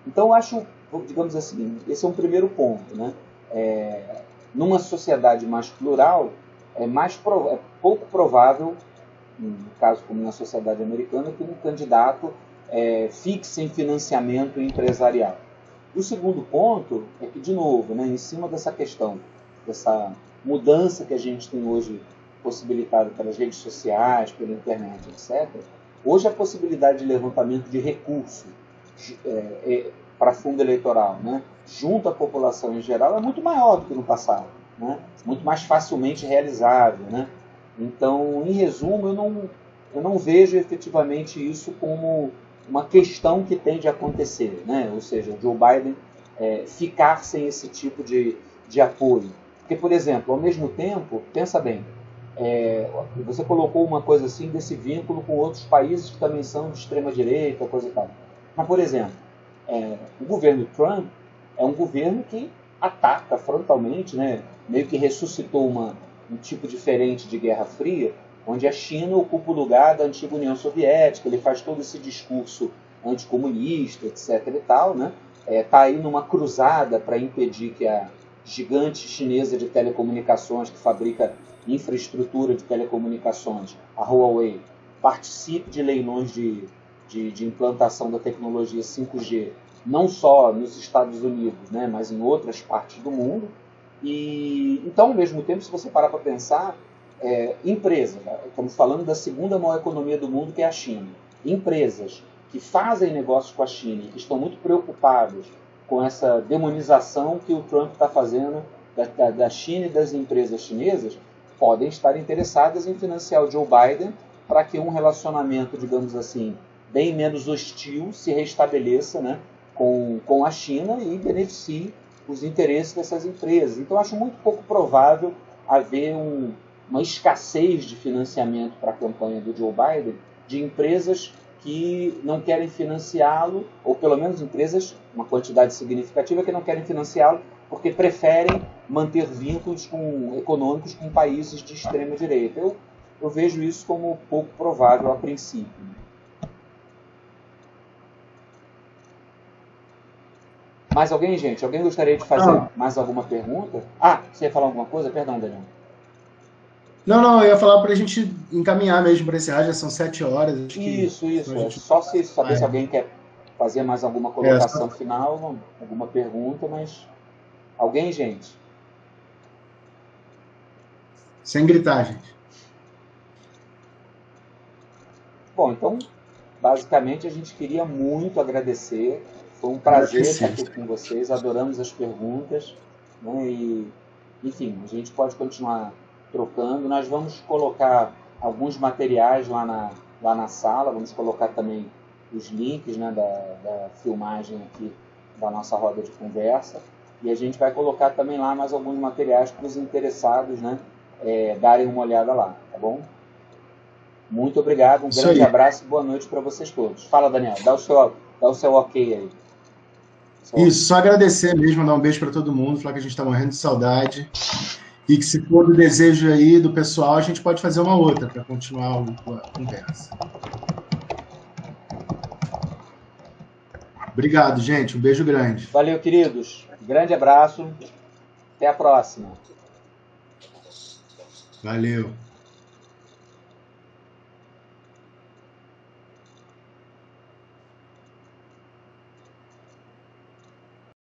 Então, eu acho, digamos assim, esse é um primeiro ponto, né? Numa sociedade mais plural, é pouco provável, no caso como na sociedade americana, que um candidato fixe em financiamento empresarial. O segundo ponto é que, de novo, né, em cima dessa questão, dessa mudança que a gente tem hoje possibilitada pelas redes sociais, pela internet, etc., hoje a possibilidade de levantamento de recursos para fundo eleitoral, né, junto à população em geral, é muito maior do que no passado, né, muito mais facilmente realizável, né? Então, em resumo, eu não vejo efetivamente isso como uma questão que tem de acontecer, né? Ou seja, o Joe Biden ficar sem esse tipo de apoio. Porque, por exemplo, ao mesmo tempo, pensa bem, você colocou uma coisa assim desse vínculo com outros países que também são de extrema-direita, coisa e tal. Mas, por exemplo, o governo Trump é um governo que ataca frontalmente, né? Meio que ressuscitou um tipo diferente de Guerra Fria, onde a China ocupa o lugar da antiga União Soviética, ele faz todo esse discurso anticomunista, etc. e tal, né? Tá aí numa cruzada para impedir que a gigante chinesa de telecomunicações, que fabrica infraestrutura de telecomunicações, a Huawei, participe de leilões de implantação da tecnologia 5G, não só nos Estados Unidos, né, mas em outras partes do mundo. E então, ao mesmo tempo, se você parar para pensar, empresas, estamos falando da segunda maior economia do mundo, que é a China. Empresas que fazem negócios com a China e que estão muito preocupadas com essa demonização que o Trump está fazendo da China e das empresas chinesas, podem estar interessadas em financiar o Joe Biden para que um relacionamento, digamos assim, bem menos hostil se restabeleça, né, com a China e beneficie os interesses dessas empresas. Então, acho muito pouco provável haver uma escassez de financiamento para a campanha do Joe Biden de empresas que não querem financiá-lo, ou pelo menos empresas, uma quantidade significativa, que não querem financiá-lo porque preferem manter vínculos econômicos com países de extrema-direita. Eu vejo isso como pouco provável a princípio. Mais alguém, gente? Alguém gostaria de fazer mais alguma pergunta? Você ia falar alguma coisa? Perdão, Daniel. Não, eu ia falar para a gente encaminhar mesmo para esse já são 7 horas. Isso. Só se saber se alguém quer fazer mais alguma colocação final, alguma pergunta, mas... Alguém, gente? Sem gritar, gente. Bom, então, basicamente, a gente queria muito agradecer. Foi um prazer estar aqui com vocês. Adoramos as perguntas. Né? E, enfim, a gente pode continuar trocando. Nós vamos colocar alguns materiais lá na sala. Vamos colocar também os links, né, da filmagem aqui da nossa roda de conversa. E a gente vai colocar também lá mais alguns materiais para os interessados, né, darem uma olhada lá, tá bom? Muito obrigado, um grande abraço e boa noite para vocês todos. Fala, Daniel, dá o seu ok aí. Isso, só agradecer mesmo, dar um beijo para todo mundo, falar que a gente está morrendo de saudade e que se for do desejo aí do pessoal, a gente pode fazer uma outra para continuar a conversa. Obrigado, gente. Um beijo grande. Valeu, queridos. Grande abraço. Até a próxima. Valeu.